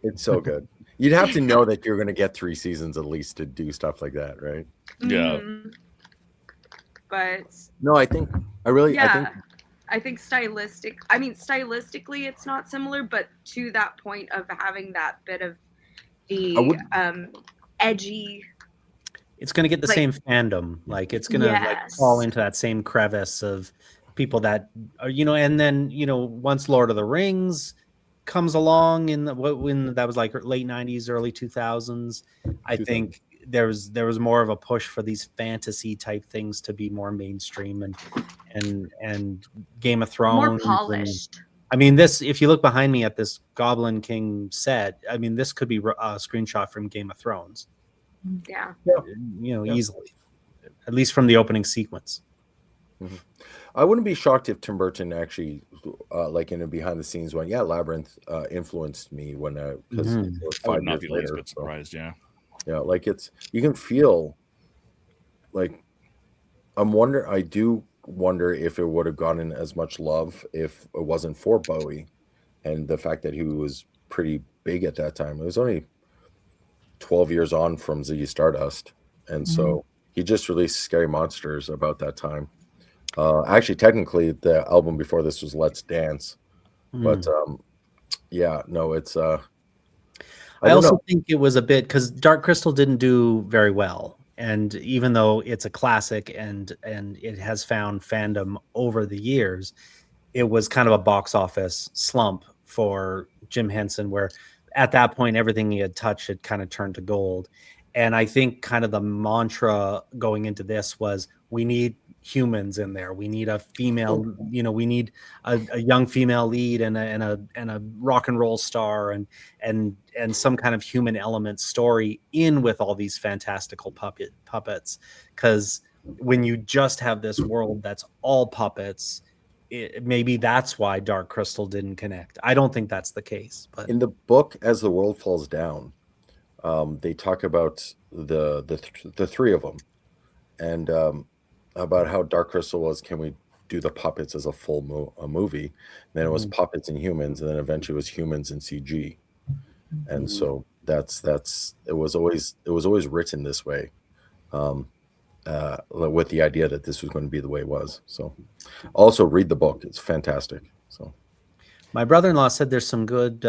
It's so good. You'd have to know that you're going to get 3 seasons at least to do stuff like that, right? Yeah. But no, I think stylistically it's not similar, but to that point of having that bit of the edgy, it's going to get the same fandom. Like it's going to like fall into that same crevice of people that are, you know, and then, you know, once Lord of the Rings comes along when that was like late 90s, early 2000s, I think there was more of a push for these fantasy type things to be more mainstream and Game of Thrones more polished. I mean, this, if you look behind me at this Goblin King set, I mean, this could be a screenshot from Game of Thrones. Yeah. You know, easily, at least from the opening sequence. Mm-hmm. I wouldn't be shocked if Tim Burton actually, like in a behind the scenes went, Labyrinth influenced me when because it was 5 years later. Bit surprised, yeah, like you can feel like I do wonder if it would have gotten as much love if it wasn't for Bowie and the fact that he was pretty big at that time. It was only 12 years on from Ziggy Stardust, and so he just released Scary Monsters about that time. Actually, technically, the album before this was Let's Dance, but it's. I also think it was a bit because Dark Crystal didn't do very well, and even though it's a classic and it has found fandom over the years, it was kind of a box office slump for Jim Henson, where at that point everything he had touched had kind of turned to gold. And I think kind of the mantra going into this was we need humans in there. We need a female, we need a young female lead and a rock and roll star and some kind of human element story in with all these fantastical puppets. Because when you just have this world that's all puppets, maybe that's why Dark Crystal didn't connect. I don't think that's the case. But in the book, As the World Falls Down, they talk about the three of them, and about how Dark Crystal was, can we do the puppets as a full movie? And then it was puppets and humans, and then eventually it was humans and CG. And so that's it was always written this way, with the idea that this was going to be the way it was. So also read the book; it's fantastic. So my brother-in-law said there's some good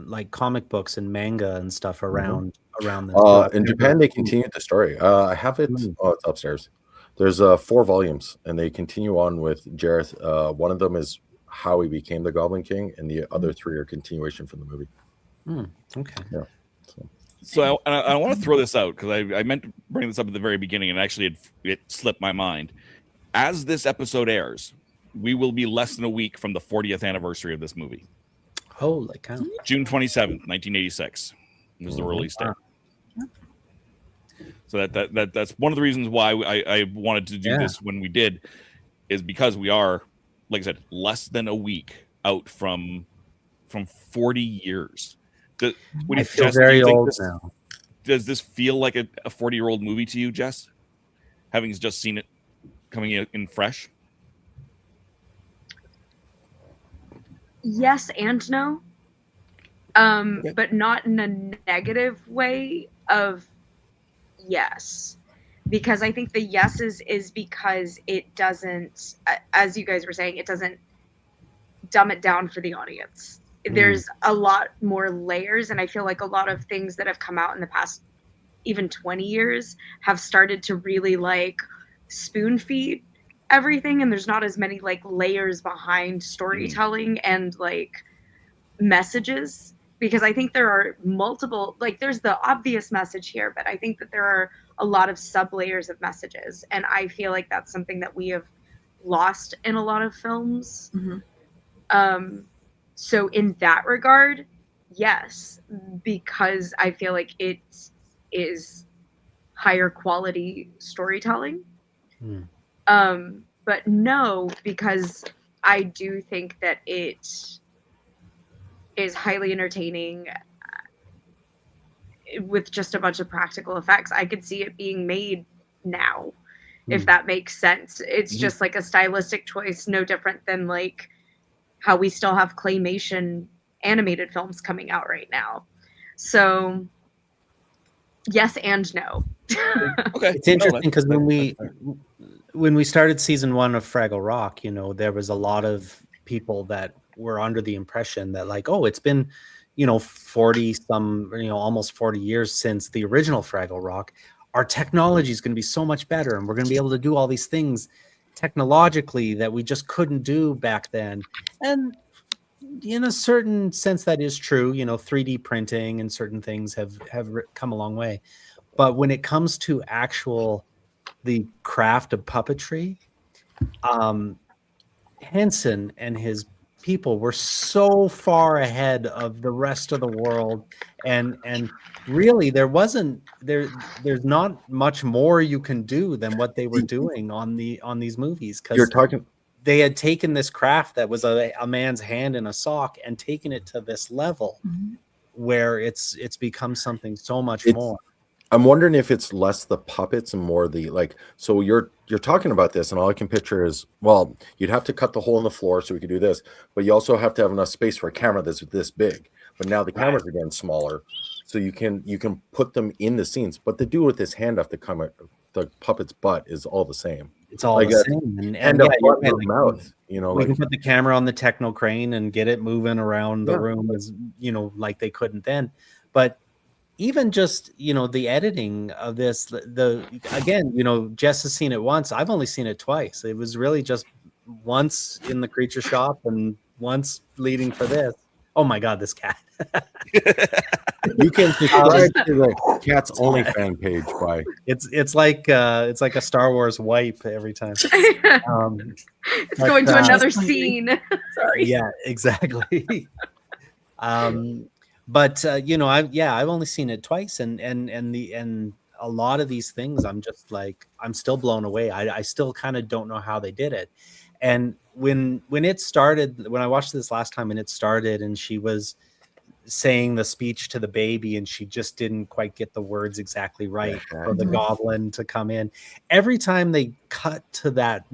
like comic books and manga and stuff around this. In Japan, they continued the story. I have it. Oh, it's upstairs. There's 4 volumes, and they continue on with Jareth. One of them is how he became the Goblin King, and the other 3 are continuation from the movie. Okay. Yeah. So I want to throw this out because I meant to bring this up at the very beginning, and actually it slipped my mind. As this episode airs, we will be less than a week from the 40th anniversary of this movie. Holy cow! June 27th, 1986 was the release date. So that's one of the reasons why I wanted to do this when we did, is because we are, like I said, less than a week out from 40 years. I feel very old now. Does this feel like a 40-year-old movie to you, Jess? Having just seen it coming in fresh? Yes and no. But not in a negative way of yes. Because I think the yes is because it doesn't, as you guys were saying, it doesn't dumb it down for the audience. There's a lot more layers, and I feel like a lot of things that have come out in the past even 20 years have started to really like spoon feed everything, and there's not as many like layers behind storytelling and like messages, because I think there are multiple, like there's the obvious message here, but I think that there are a lot of sub layers of messages, and I feel like that's something that we have lost in a lot of films. So in that regard, yes, because I feel like it is higher quality storytelling. But no, because I do think that it is highly entertaining with just a bunch of practical effects. I could see it being made now, if that makes sense. It's just like a stylistic choice, no different than like how we still have claymation animated films coming out right now. So yes and no. Okay. It's interesting because when we started season 1 of Fraggle Rock, there was a lot of people that were under the impression that like, oh, it's been 40 some, almost 40 years since the original Fraggle Rock. Our technology is going to be so much better, and we're going to be able to do all these things technologically that we just couldn't do back then. And in a certain sense, that is true. 3D printing and certain things have come a long way. But when it comes to the craft of puppetry, Henson and his people were so far ahead of the rest of the world, and really there's not much more you can do than what they were doing on these movies, because they had taken this craft that was a man's hand in a sock and taken it to this level where it's become something so much more. I'm wondering if it's less the puppets and more the like. So you're talking about this, and all I can picture is, well, you'd have to cut the hole in the floor so we could do this, but you also have to have enough space for a camera that's this big. But now the cameras are getting smaller, so you can put them in the scenes. But the dude with his hand off the puppet's butt is all the same. It's all the same. And mouth. We can put the camera on the techno crane and get it moving around the room as like they couldn't then. But even just the editing of this, Jess has seen it once. I've only seen it twice. It was really just once in the creature shop and once leading for this. Oh my god, this cat. You can subscribe to the Cat's Only fan page by It's like a Star Wars wipe every time. It's but, going to another Sorry. scene. Sorry. Yeah, exactly. But I've only seen it twice, and a lot of these things I'm just like, I'm still blown away. I still kind of don't know how they did it. And when it started, when I watched this last time and it started, and she was saying the speech to the baby and she just didn't quite get the words exactly right for the goblin to come in. Every time they cut to that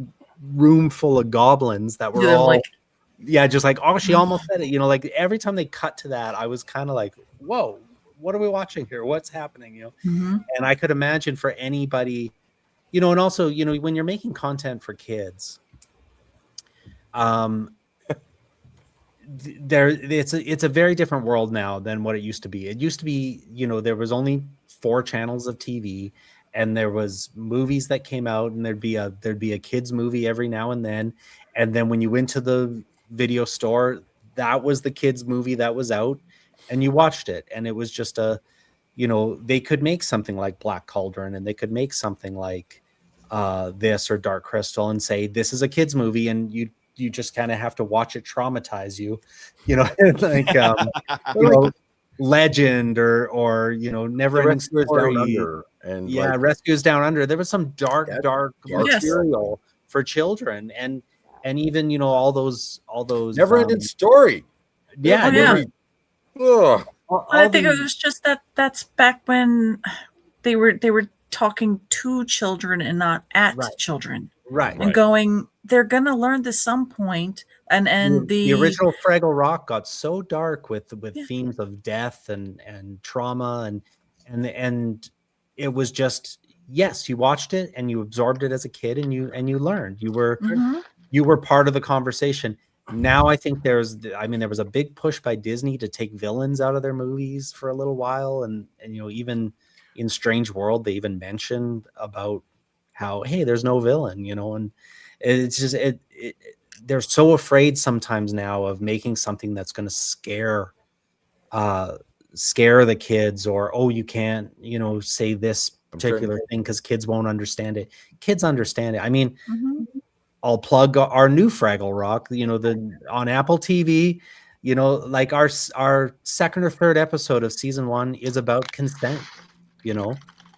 room full of goblins that were all like, just like, oh, she almost said it, like every time they cut to that, I was kind of like, whoa, what are we watching here? What's happening? And I could imagine for anybody, and also, when you're making content for kids, it's a very different world now than what it used to be. It used to be, there was only 4 channels of TV, and there was movies that came out, and there'd be a kids movie every now and then when you went to the video store, that was the kids movie that was out, and you watched it, and it was just they could make something like Black Cauldron, and they could make something like this or Dark Crystal and say this is a kids movie, and you just kind of have to watch it traumatize you, like Legend or Never Ending Story. Down Under, and Rescues Down Under. There was some dark material for children, and even all those Never Ending Story. I think it was just that's back when they were talking to children and not at children. Right. And going, they're gonna learn to some point, and the original Fraggle Rock got so dark with themes of death and trauma and it was just, yes, you watched it and you absorbed it as a kid, and you learned. You were part of the conversation. Now I think there was a big push by Disney to take villains out of their movies for a little while, and even in Strange World they even mentioned about how, hey, there's no villain, and it's just they're so afraid sometimes now of making something that's going to scare the kids, or, oh, you can't say this particular thing because kids won't understand it. Kids understand it. I mean, I'll plug our new Fraggle Rock, on Apple TV, like our second or third episode of season 1 is about consent.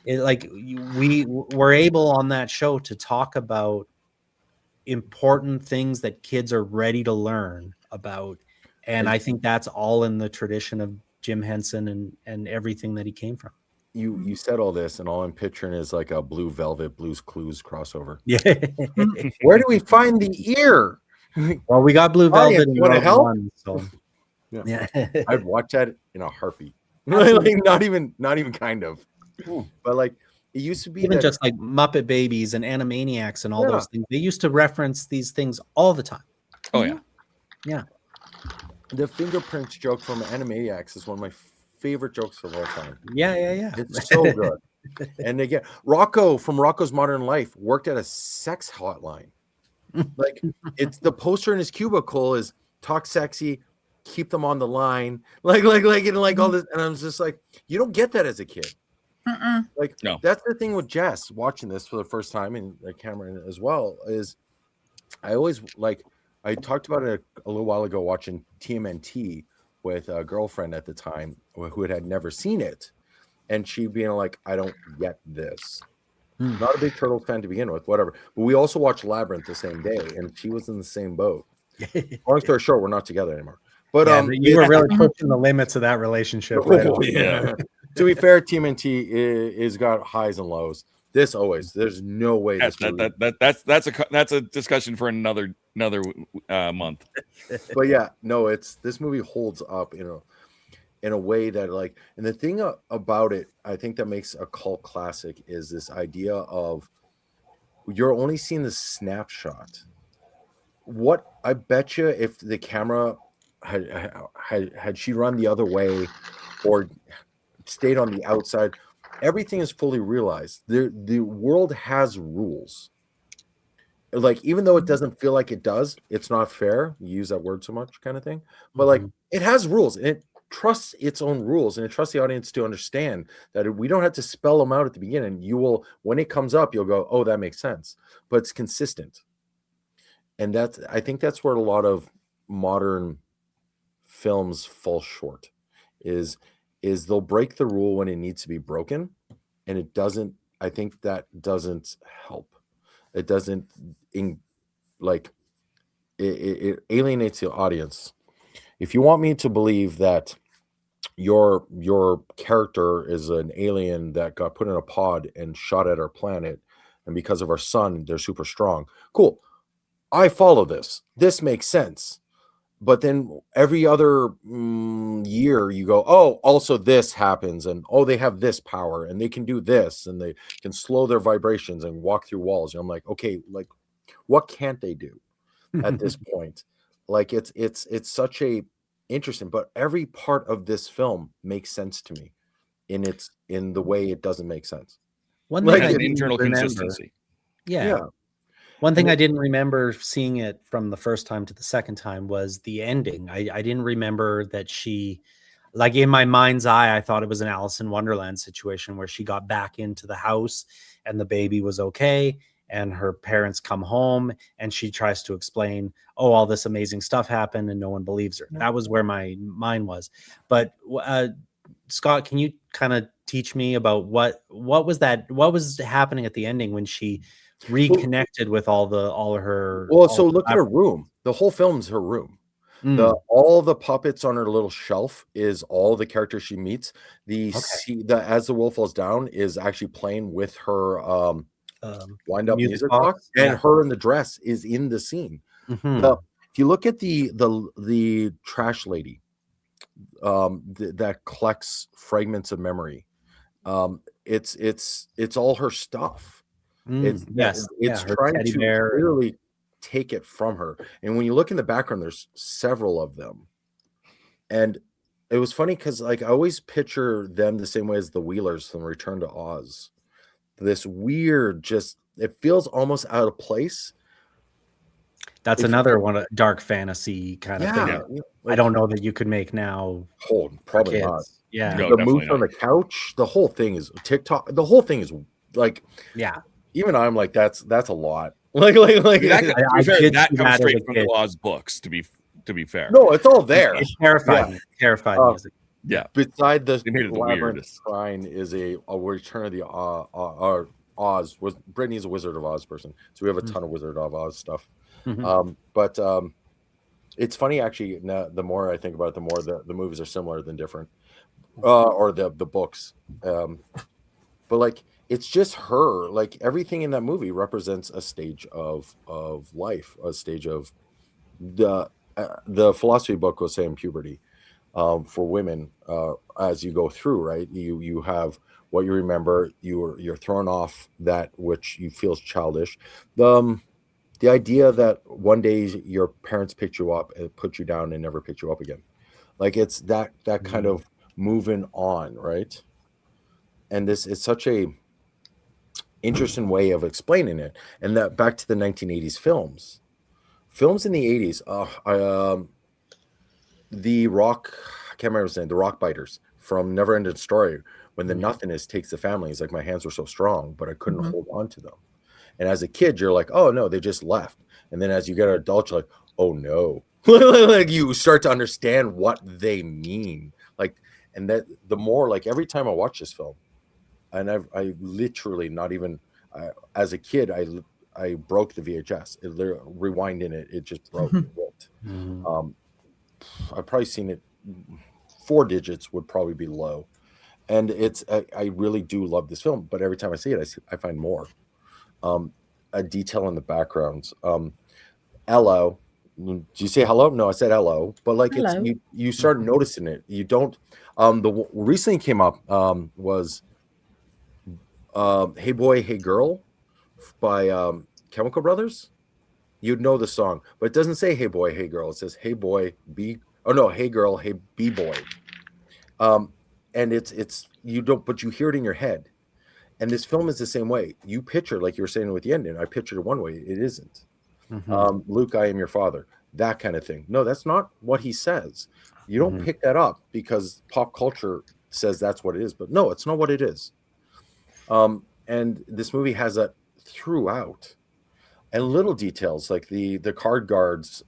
We're able on that show to talk about important things that kids are ready to learn about. And I think that's all in the tradition of Jim Henson and everything that he came from. You said all this, and all I'm picturing is like a Blue Velvet Blues Clues crossover. Yeah. Where do we find the ear? Well, we got Blue Velvet in want to help? One, so yeah. I'd watch that in a heartbeat. Like not even kind of. But like it used to be even just like Muppet Babies and Animaniacs and all those things. They used to reference these things all the time. Oh yeah. Yeah. The fingerprints joke from Animaniacs is one of my favorite jokes of all time. Yeah. It's so good. And again, Rocco from Rocco's Modern Life worked at a sex hotline. Like, it's the poster in his cubicle is talk sexy, keep them on the line, like all this. And I was just like, you don't get that as a kid. Like, no. That's the thing with Jess watching this for the first time, and Cameron as well, is I always I talked about it a little while ago watching TMNT with a girlfriend at the time who had never seen it, and she being like, I don't get this. Not a big Turtles fan to begin with, whatever. But we also watched Labyrinth the same day, and she was in the same boat. Long story short, we're not together anymore. But you were really pushing the limits of that relationship. Right? Yeah. To be fair, TMNT is got highs and lows. This always, there's no way. That's a discussion for another month. But yeah, no, this movie holds up in a way that and the thing about it, I think that makes a cult classic is this idea of you're only seeing the snapshot. What I bet you if the camera had she run the other way or stayed on the outside, everything is fully realized. The world has rules. Like, even though it doesn't feel like it does, it's not fair. You use that word so much kind of thing. But it has rules. And it trusts its own rules, and it trusts the audience to understand that we don't have to spell them out at the beginning. You will, when it comes up, you'll go, oh, that makes sense, but it's consistent. And I think that's where a lot of modern films fall short, is they'll break the rule when it needs to be broken, and it doesn't. I think that doesn't help. It doesn't it alienates the audience. If you want me to believe that your character is an alien that got put in a pod and shot at our planet, and because of our sun, they're super strong. Cool. I follow this. This makes sense. But then every other year you go, oh, also this happens, and oh, they have this power, and they can do this, and they can slow their vibrations and walk through walls. And I'm like, okay, like, what can't they do at this point? Like, it's such a interesting, but every part of this film makes sense to me in the way it doesn't make sense. One Like thing an internal consistency. Yeah. One thing I didn't remember seeing it from the first time to the second time was the ending. I didn't remember that she, like, in my mind's eye, I thought it was an Alice in Wonderland situation where she got back into the house and the baby was okay, and her parents come home and she tries to explain, oh, all this amazing stuff happened, and no one believes her. That was where my mind was. But Scott, can you kind of teach me about what was happening at the ending when she reconnected with all of her? So look at her room. The whole film's her room. All the puppets on her little shelf is all the characters she meets. The As the World Falls Down is actually playing with her wind up music box, and her in the dress is in the scene. If you look at the trash lady that collects fragments of memory, it's all her stuff. It's trying to really take it from her. And when you look in the background, there's several of them. And it was funny because, like, I always picture them the same way as the Wheelers from Return to Oz. This weird, it feels almost out of place. That's another one, a dark fantasy kind of thing. Like, I don't know that you could make now. Oh, probably not. Yeah. No, the moose on the couch, the whole thing is TikTok. The whole thing is like, even I'm like, that's a lot. Like that comes straight from the Oz books. To be fair, no, it's all there. It's terrifying. Terrifying music. Yeah. Beside the Labyrinth shrine is a Return of the Oz. Brittany's a Wizard of Oz person, so we have a ton of Wizard of Oz stuff. But it's funny, actually. Now, the more I think about it, the more the movies are similar than different, or the books. But like, it's just her. Like, everything in that movie represents a stage of life, a stage of the philosophy book was saying puberty. For women, as you go through, right, you have what you remember. You're thrown off that which you feel is childish. The idea that one day your parents picked you up and put you down and never picked you up again, like, it's that kind of moving on, right? And this is such a interesting way of explaining it. And that back to the 1980s films in the 80s. The Rock, I can't remember his name, the Rock Biters from Never Ending Story, when the nothingness takes the family. He's like, my hands were so strong, but I couldn't hold on to them. And as a kid, you're like, oh no, they just left. And then as you get an adult, you're like, oh no. Like, you start to understand what they mean. Like, and that the more, like, every time I watch this film, and I literally not even, as a kid, I broke the VHS. Rewinding it just broke. I've probably seen it 4 digits would probably be low. And I really do love this film, but every time I see it, I find more. A detail in the backgrounds. Hello. Did you say hello? No, I said hello. But like, hello. It's you start noticing it. You don't. The recently came up was Hey Boy, Hey Girl by Chemical Brothers. You'd know the song, but it doesn't say Hey Boy, Hey Girl. It says Hey Boy, Hey Girl, Hey B Boy. And it's you don't, but you hear it in your head. And this film is the same way. You picture, like you were saying with the ending, I pictured it one way. It isn't. Luke, I am your father. That kind of thing. No, that's not what he says. You don't pick that up because pop culture says that's what it is, but no, it's not what it is. And this movie has that throughout, and little details like the card guards.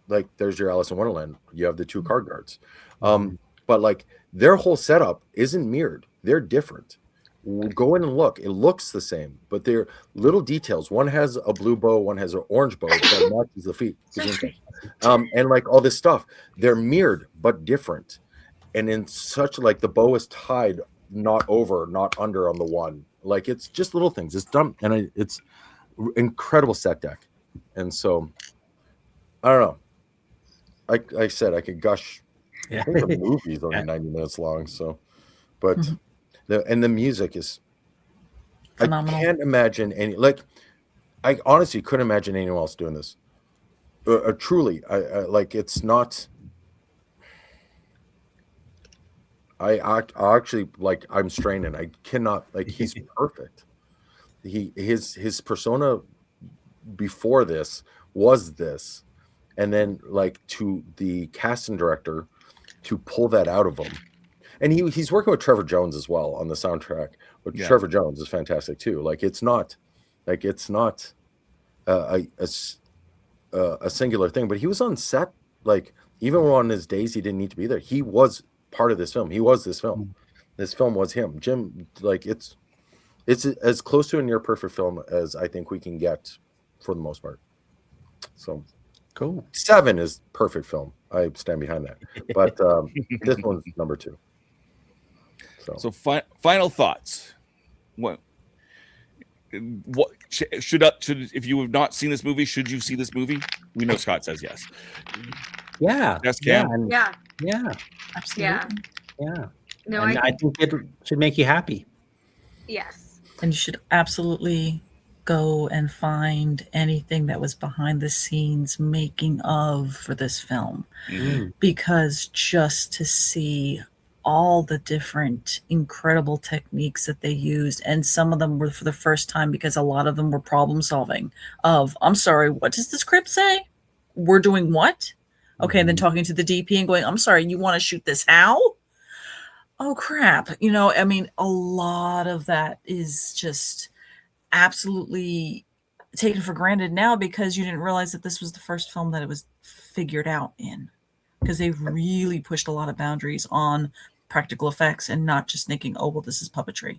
Like there's your Alice in Wonderland. You have the two card guards, but like their whole setup isn't mirrored. They're different. Go in and look. It looks the same, but they're little details. One has a blue bow, one has an orange bow that matches the feet. And like all this stuff, they're mirrored but different. And in such like the bow is tied not over, not under on the one. Like it's just little things. It's done, and it's incredible set deck. And so I don't know. Like I said, I could gush. I think the movie is only 90 minutes long, so but. The music is phenomenal. I can't imagine any I honestly couldn't imagine anyone else doing this. Truly, I like it's not. I actually like I'm straining. I cannot like he's perfect. His persona before this was this, and then like to the casting director to pull that out of him. And he's working with Trevor Jones as well on the soundtrack. But Trevor Jones is fantastic too. Like it's not a singular thing. But he was on set. Like even on his days he didn't need to be there. He was part of this film. He was this film. This film was him. Jim. Like it's as close to a near perfect film as I think we can get for the most part. So cool. 7 is perfect film. I stand behind that. But this one's number 2. So final thoughts. What should if you have not seen this movie, should you see this movie? We know Scott says yes. Yeah. Yes, Cam. Yeah. Absolutely. Yeah. No, and I think it should make you happy. Yes. And you should absolutely go and find anything that was behind the scenes making of for this film, because just to see all the different incredible techniques that they used, and some of them were for the first time because a lot of them were problem solving of, I'm sorry, what does the script say? We're doing what? Okay, and then talking to the DP and going, I'm sorry, you want to shoot this how? Oh crap. I mean, a lot of that is just absolutely taken for granted now because you didn't realize that this was the first film that it was figured out in, because they really pushed a lot of boundaries on practical effects and not just thinking, oh, well, this is puppetry.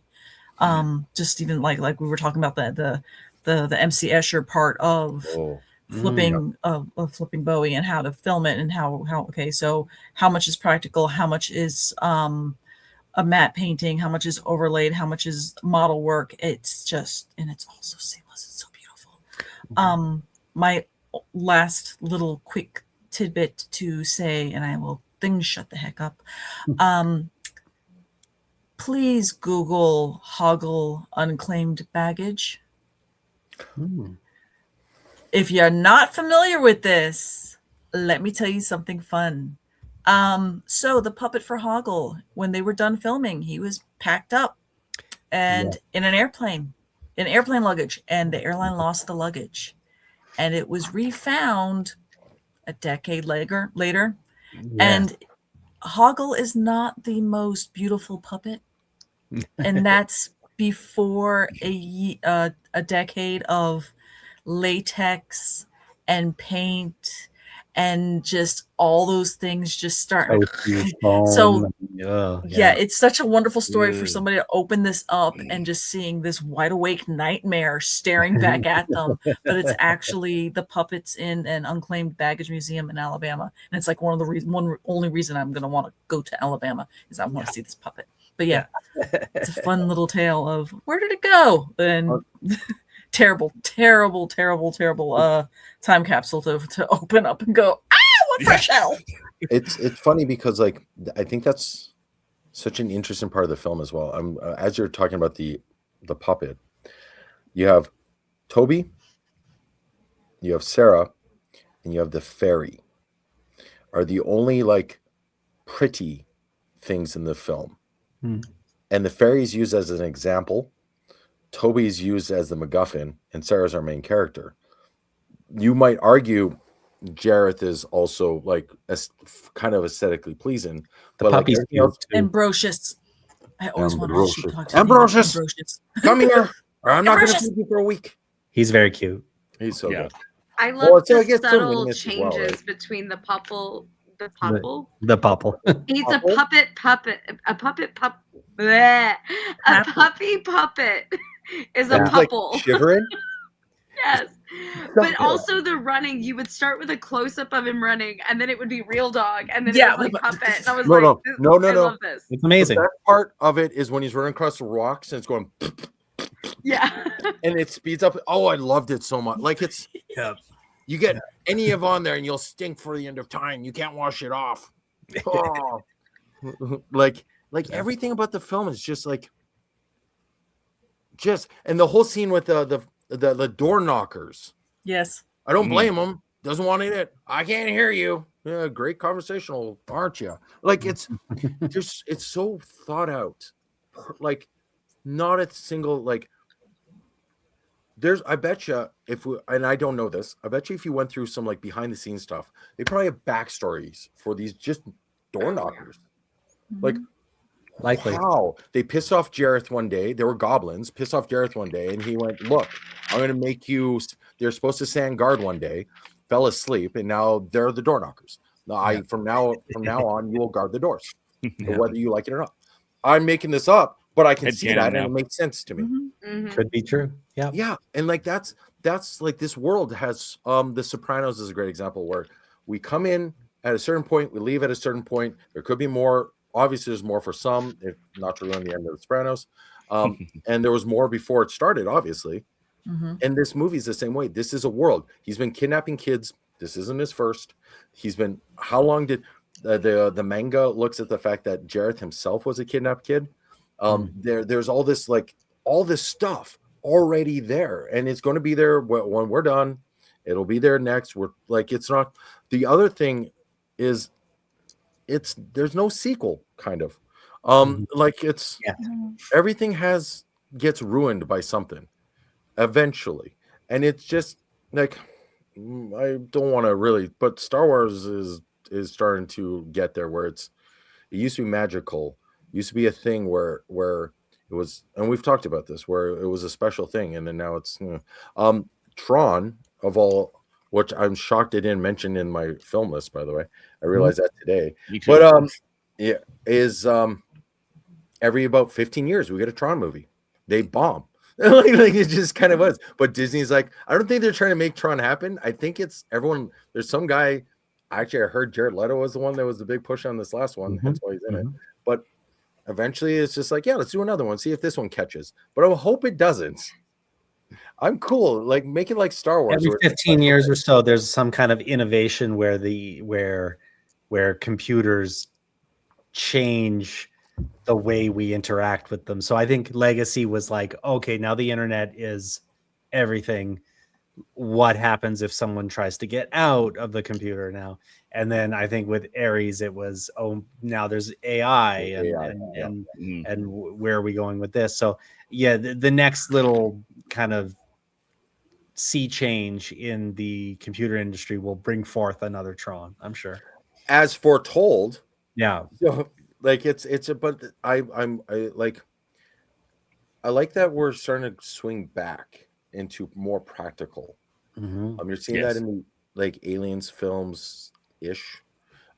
Just even like we were talking about the MC Escher part of flipping Bowie and how to film it and how okay, so how much is practical, how much is a matte painting, how much is overlaid, how much is model work. It's just, and it's also seamless. It's so beautiful. My last little quick tidbit to say, and I will shut the heck up. Please Google Hoggle unclaimed baggage. If you're not familiar with this, let me tell you something fun. So the puppet for Hoggle, when they were done filming, he was packed up and in an airplane luggage, and the airline lost the luggage, and it was refound a decade later. And Hoggle is not the most beautiful puppet, and that's before a decade of latex and paint and just all those things just starting. So it's such a wonderful story for somebody to open this up and just seeing this wide awake nightmare staring back at them. But it's actually the puppets in an unclaimed baggage museum in Alabama, and it's like one only reason I'm going to want to go to Alabama is I want to see this puppet. But it's a fun little tale of where did it go, and terrible time capsule to open up and go, what fresh hell. It's funny because like I think that's such an interesting part of the film as well. As you're talking about the puppet, you have Toby, you have Sarah, and you have the fairy are the only like pretty things in the film. And the fairy's used as an example. Toby's used as the MacGuffin, and Sarah's our main character. You might argue Jareth is also like kind of aesthetically pleasing. The but like puppy's everything else, cute too. Ambrosius. I always wanted a sheepdog to be named Ambrosius, Ambrosius. come here. Or I'm not going to Ambrosius. feed you for a week. He's very cute. He's so Yeah. good. I Well, love so I the guess the subtle witness as well, changes right? between the pupple. The pupple. He's a Pupple? bleh. A Apple. puppy puppet is a And he's like pupple. shivering. Yes. But also the running, you would start with a close up of him running, and then it would be real dog, and then Yeah, it was like but- puppet. And I was No, like, no. I love this. It's amazing. The best part of it is when he's running across the rocks and it's going, Yeah. and it speeds up. Oh, I loved it so much. Like it's, you get any of on there and you'll stink for the end of time. You can't wash it off. Oh. like everything about the film is just like, and the whole scene with the door knockers. Yes. I don't blame him. Doesn't want it. I can't hear you. Yeah, great conversational, aren't you? Like it's so thought out. Like not a single like. I bet you and I don't know this. I bet you if you went through some like behind the scenes stuff, they probably have backstories for these just door knockers. Like Likely. how they pissed off Jareth one day. There were goblins pissed off Jareth one day, and he went, "Look, I'm going to make you." They're supposed to stand guard one day, fell asleep, and now they're the door knockers. Now, from now on, you will guard the doors, whether you like it or not. I'm making this up, but I can see that, and it makes sense to me. Mm-hmm. Could be true. Yeah. Yeah, and like that's like this world has. The Sopranos is a great example where we come in at a certain point, we leave at a certain point. There could be more. Obviously, there's more for some, if not to ruin the end of The Sopranos. And there was more before it started, obviously. And this movie is the same way. This is a world. He's been kidnapping kids. This isn't his first. He's been. How long did the manga looks at the fact that Jareth himself was a kidnapped kid? There's all this stuff already there, and it's going to be there when we're done. It'll be there next. We're like, it's not. The other thing is, there's no sequel, kind of. Like it's everything gets ruined by something eventually, and it's just like I don't want to really, but Star Wars is starting to get there where it used to be magical, used to be a thing where it was, and we've talked about this, where it was a special thing, and then now it's Tron of all, which I'm shocked it didn't mention in my film list, by the way. I realized that today. But is every about 15 years we get a Tron movie. They bomb. like it just kind of was. But Disney's like, I don't think they're trying to make Tron happen. I think it's everyone. There's some guy. Actually, I heard Jared Leto was the one that was the big push on this last one. That's why he's in it. But eventually, it's just like, yeah, let's do another one. See if this one catches. But I hope it doesn't. I'm cool. Like make it like Star Wars. Every 15 years or so, there's some kind of innovation where computers change the way we interact with them. So I think Legacy was like, okay, now the internet is everything. What happens if someone tries to get out of the computer now? And then I think with Ares, it was, oh, now there's AI and where are we going with this? So yeah, the next little kind of sea change in the computer industry will bring forth another Tron, I'm sure. As foretold. Yeah. So, like but I like that we're starting to swing back into more practical. You're seeing that in the like Aliens films ish,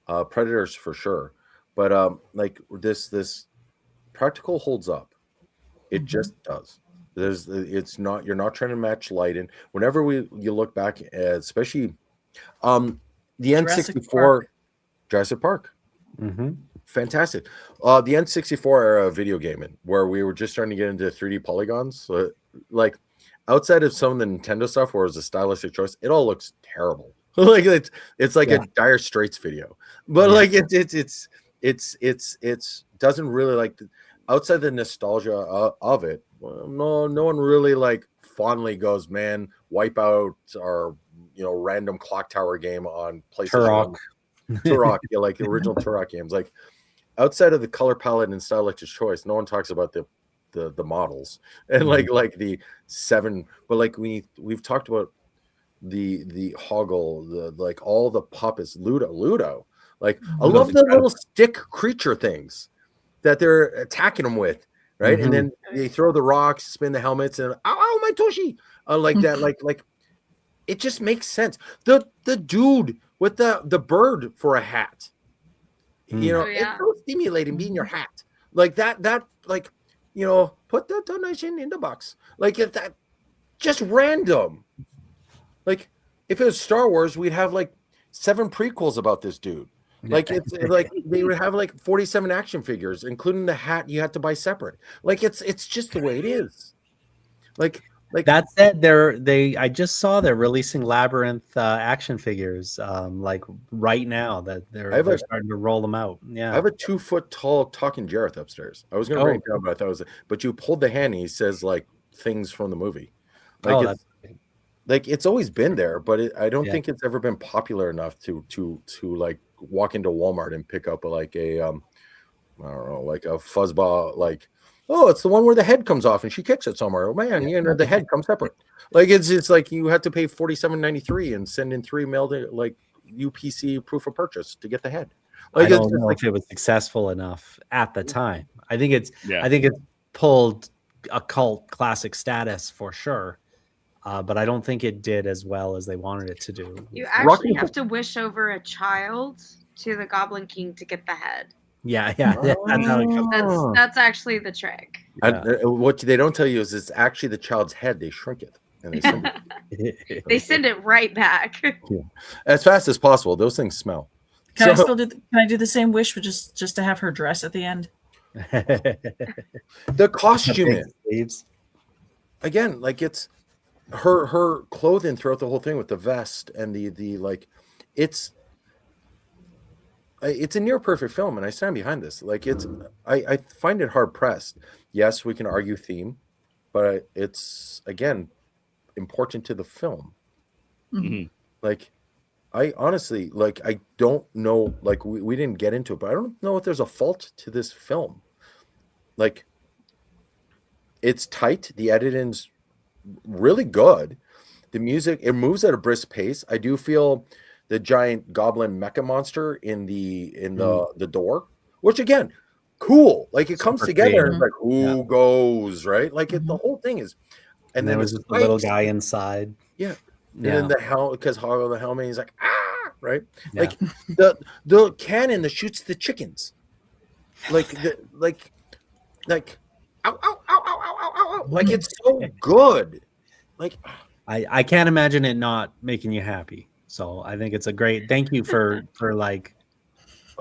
Predators for sure, but like this practical holds up. It just does. It's not, you're not trying to match light in. Whenever you look back at, especially the N64 Jurassic Park. Fantastic. The N64 era of video gaming, where we were just starting to get into 3D polygons. So, like outside of some of the Nintendo stuff where it was a stylistic choice, it all looks terrible. Like it's like a Dire Straits video. But like it's doesn't really like outside the nostalgia of it. No one really like fondly goes, man, Wipeout or random clock tower game on PlayStation. Turok, like the original Turok games. Like outside of the color palette and stylistic choice, no one talks about the models and like the 7. But like we've talked about the Hoggle, the like all the puppets, Ludo. Like I love the little stick creature things that they're attacking them with, right? And then they throw the rocks, spin the helmets, and ow, my Toshi, like that, like it just makes sense. The dude with the bird for a hat, you know, it's so stimulating being your hat, like that, like, you know, put the donation in the box, like if that just random, like if it was Star Wars, we'd have like 7 prequels about this dude. Like it's like they would have like 47 action figures, including the hat you had to buy separate. Like it's just the way it is. Like that said, I just saw they're releasing Labyrinth action figures like right now that they're starting to roll them out. Yeah, I have a 2 foot tall talking Jareth upstairs. I was gonna bring it down, but I thought it was. But you pulled the hand, and he says like things from the movie. Like like it's always been there, but I don't think it's ever been popular enough to like walk into Walmart and pick up like a I don't know, like a fuzzball, like, oh, it's the one where the head comes off and she kicks it somewhere. Oh man, you know, the head comes separate. Like it's like you have to pay $47.93 and send in 3 mailed like UPC proof of purchase to get the head. Like, I don't know if it was successful enough at the time. I think it's pulled a cult classic status for sure. But I don't think it did as well as they wanted it to do. You actually have to wish over a child to the Goblin King to get the head. Yeah. That's how it comes. That's actually the trick. What they don't tell you is it's actually the child's head. They shrink it and they send it. They send it right back. As fast as possible. Those things smell. Can I do the same wish, but just to have her dress at the end? The costume again, like it's her clothing throughout the whole thing with the vest and the like, it's a near perfect film, and I stand behind this. Like I find it hard pressed. Yes, we can argue theme, but it's again important to the film. Like I honestly, like, I don't know, like we didn't get into it, but I don't know if there's a fault to this film. Like it's tight, the editing's really good, the music, it moves at a brisk pace. I do feel the giant goblin mecha monster in the door, which again, cool, like it comes together and like who goes right, like the whole thing is, and then there was just a little guy inside, and then the hell, because Hoggle the helmet, he's like right, like the cannon that shoots the chickens, like ow, ow, ow, ow, ow, ow, ow. Like it's so good. Like I can't imagine it not making you happy. So I think it's a great thank you for like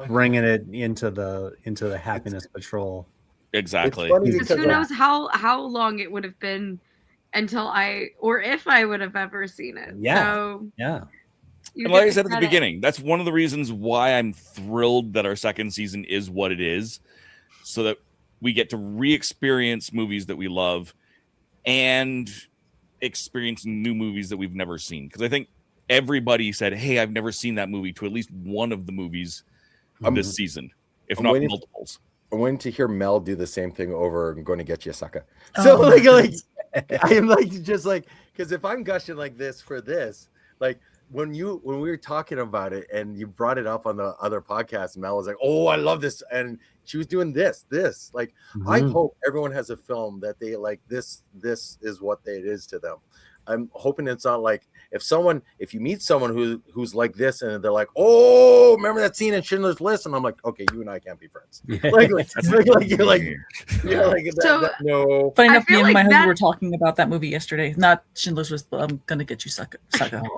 bringing it into the happiness patrol. Exactly. Because who knows how long it would have been until if I would have ever seen it. So, and like I said at the beginning, that's one of the reasons why I'm thrilled that our second season is what it is, so that we get to re-experience movies that we love and experience new movies that we've never seen. Because I think everybody said, hey, I've never seen that movie, to at least one of the movies this season, if not multiples. I'm waiting to hear Mel do the same thing over I'm going to get you a sucker. So like I am like, just like, because if I'm gushing like this for this, like when we were talking about it and you brought it up on the other podcast, Mel was like, oh, I love this. And she was doing this, like, I hope everyone has a film that they like, this is what it is to them. I'm hoping it's not like if you meet someone who's like this and they're like, oh, remember that scene in Schindler's List? And I'm like, okay, you and I can't be friends. Like you're like, yeah, like no. Funny enough, me and my husband were talking about that movie yesterday. Not Schindler's List, but I'm gonna get you, sucker.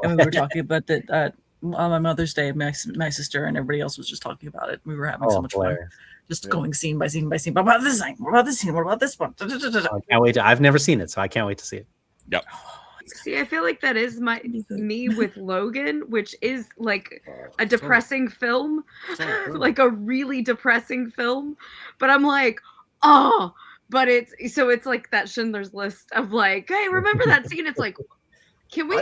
And we were talking about that on my Mother's Day. My sister and everybody else was just talking about it. We were having so much fun. Just going scene by scene by scene. What about this scene? What about this scene? What about this one? I can't wait. I've never seen it, so I can't wait to see it. Yep. See, I feel like that is me with Logan, which is like a depressing film, like a really depressing film. But I'm like, but it's like that Schindler's List of like, hey, remember that scene? It's like, can we?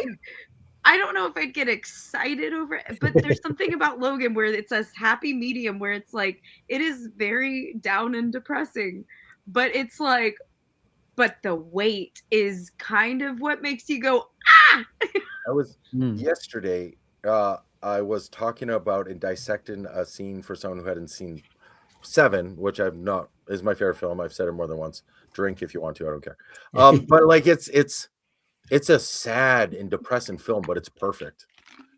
I don't know if I'd get excited over it, but there's something about Logan where it's a happy medium where it's like, it is very down and depressing, but it's like, but the weight is kind of what makes you go, I was yesterday. I was talking about and dissecting a scene for someone who hadn't seen Seven, which I've not is my favorite film. I've said it more than once. Drink if you want to. I don't care. But like it's a sad and depressing film, but it's perfect.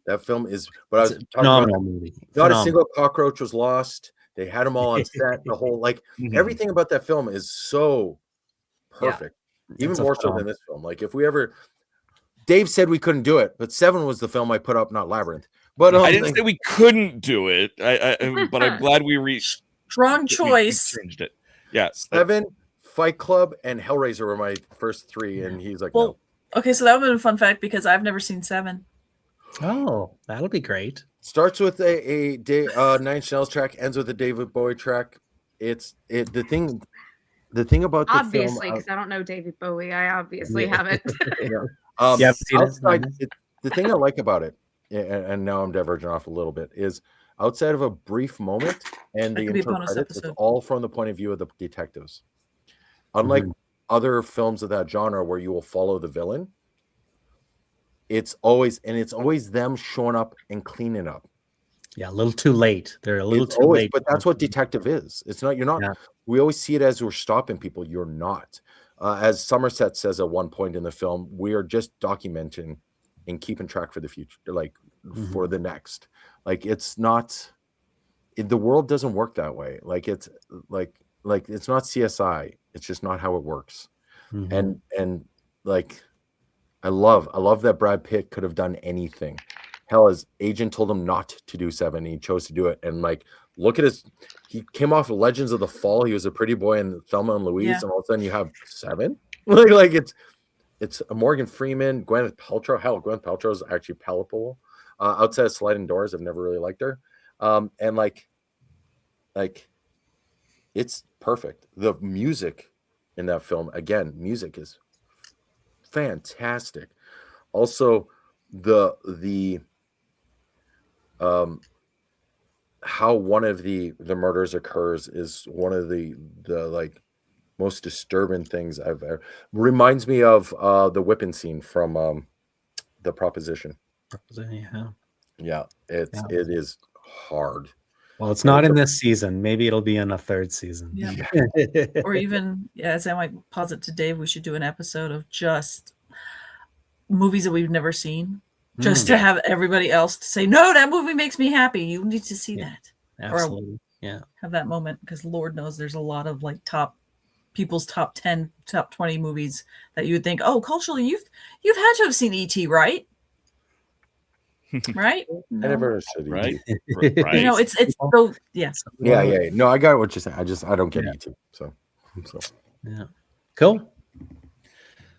That film is. But It's I was a talking phenomenal about movie. not a single cockroach was lost. They had them all on set. The whole Mhm. everything about that film is so perfect. Even It's a more so than phenomenal. this film. Like if we ever, Dave said we couldn't do it, but Seven was the film I put up, not Labyrinth. But I didn't say we couldn't do it. But I'm glad we reached. Strong choice. Changed it. Yeah. Seven, Fight Club, and Hellraiser were my first three, and he's like, Well, okay, so that would have been a fun fact because I've never seen Seven. Oh, that'll be great. Starts with a Nine Inch Nails track, ends with a David Bowie track. The thing about the Obviously, film, because I don't know David Bowie. I obviously haven't. the thing I like about it, and now I'm diverging off a little bit, is outside of a brief moment and That the could be a intro bonus credits, it's episode. all from the point of view of the detectives. Unlike other films of that genre where you will follow the villain, it's always them showing up and cleaning up. Yeah, a little too late. They're a little It's too always, late. but that's what detective is. It's not. You're not. Yeah. We always see it as we're stopping people. You're not. As Somerset says at one point in the film, we are just documenting and keeping track for the future, like for the next. Like it's not. The world doesn't work that way. Like it's like it's not CSI. It's just not how it works. And like I love that Brad Pitt could have done anything. Hell, his agent told him not to do Seven. He chose to do it. And like, look at he came off of Legends of the Fall. He was a pretty boy in Thelma and Louise, and all of a sudden you have Seven. like it's a Morgan Freeman, Gwyneth Paltrow. Hell, Gwyneth Paltrow is actually palatable. Outside of Sliding Doors, I've never really liked her. And like it's perfect. The music in that film, again, music is fantastic. Also, the how one of the murders occurs is one of the like most disturbing things I've ever. Reminds me of the whipping scene from The Proposition. Yeah, it is hard. Well, it's not in this season. Maybe it'll be in a third season. Yeah. Or even, as I might posit to Dave, we should do an episode of just movies that we've never seen, just to have everybody else to say, no, that movie makes me happy. You need to see that. Absolutely. Or have that moment, because Lord knows there's a lot of like people's top 10, top 20 movies that you would think, oh, culturally, you've had to have seen E.T., right? Right? No. I never said right. Right. You know, it's so yeah. No, I got what you're saying. I don't get E.T. So yeah, cool.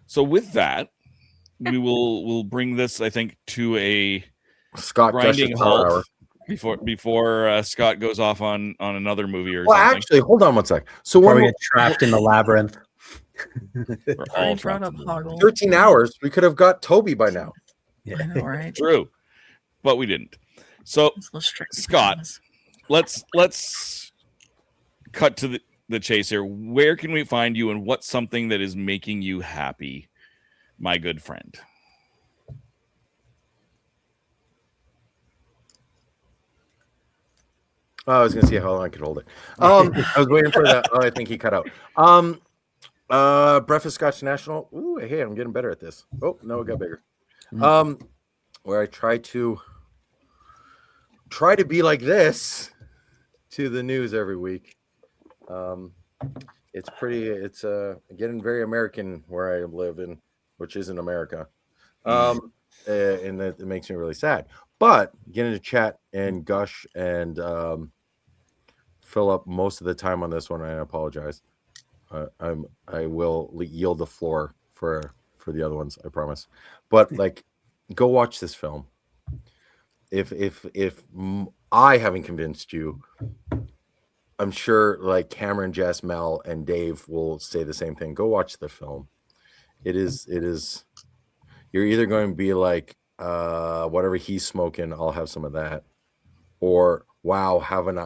So with that, we'll bring this, I think, to a Scott grinding halt before Scott goes off on another movie or something. Actually, hold on one sec. So when we get trapped in the labyrinth, we're all trapped in 13 hours, we could have got Toby by now. Yeah, I know, right? True, but we didn't. So Scott, let's cut to the chase here. Where can we find you, and what's something that is making you happy, my good friend? I was gonna see how long I could hold it. I was waiting for that. I think he cut out. Breakfast Scotch National. Ooh, hey, I'm getting better at this. Oh, no, it got bigger. Where I try to be like this to the news every week. It's getting very American where I live in, which isn't America. And it makes me really sad. But getting to chat and gush and fill up most of the time on this one, I apologize. I will yield the floor for the other ones, I promise. But like, go watch this film. If I haven't convinced you, I'm sure like Cameron, Jess, Mel, and Dave will say the same thing. Go watch the film. It is. You're either going to be like, whatever he's smoking, I'll have some of that, or wow,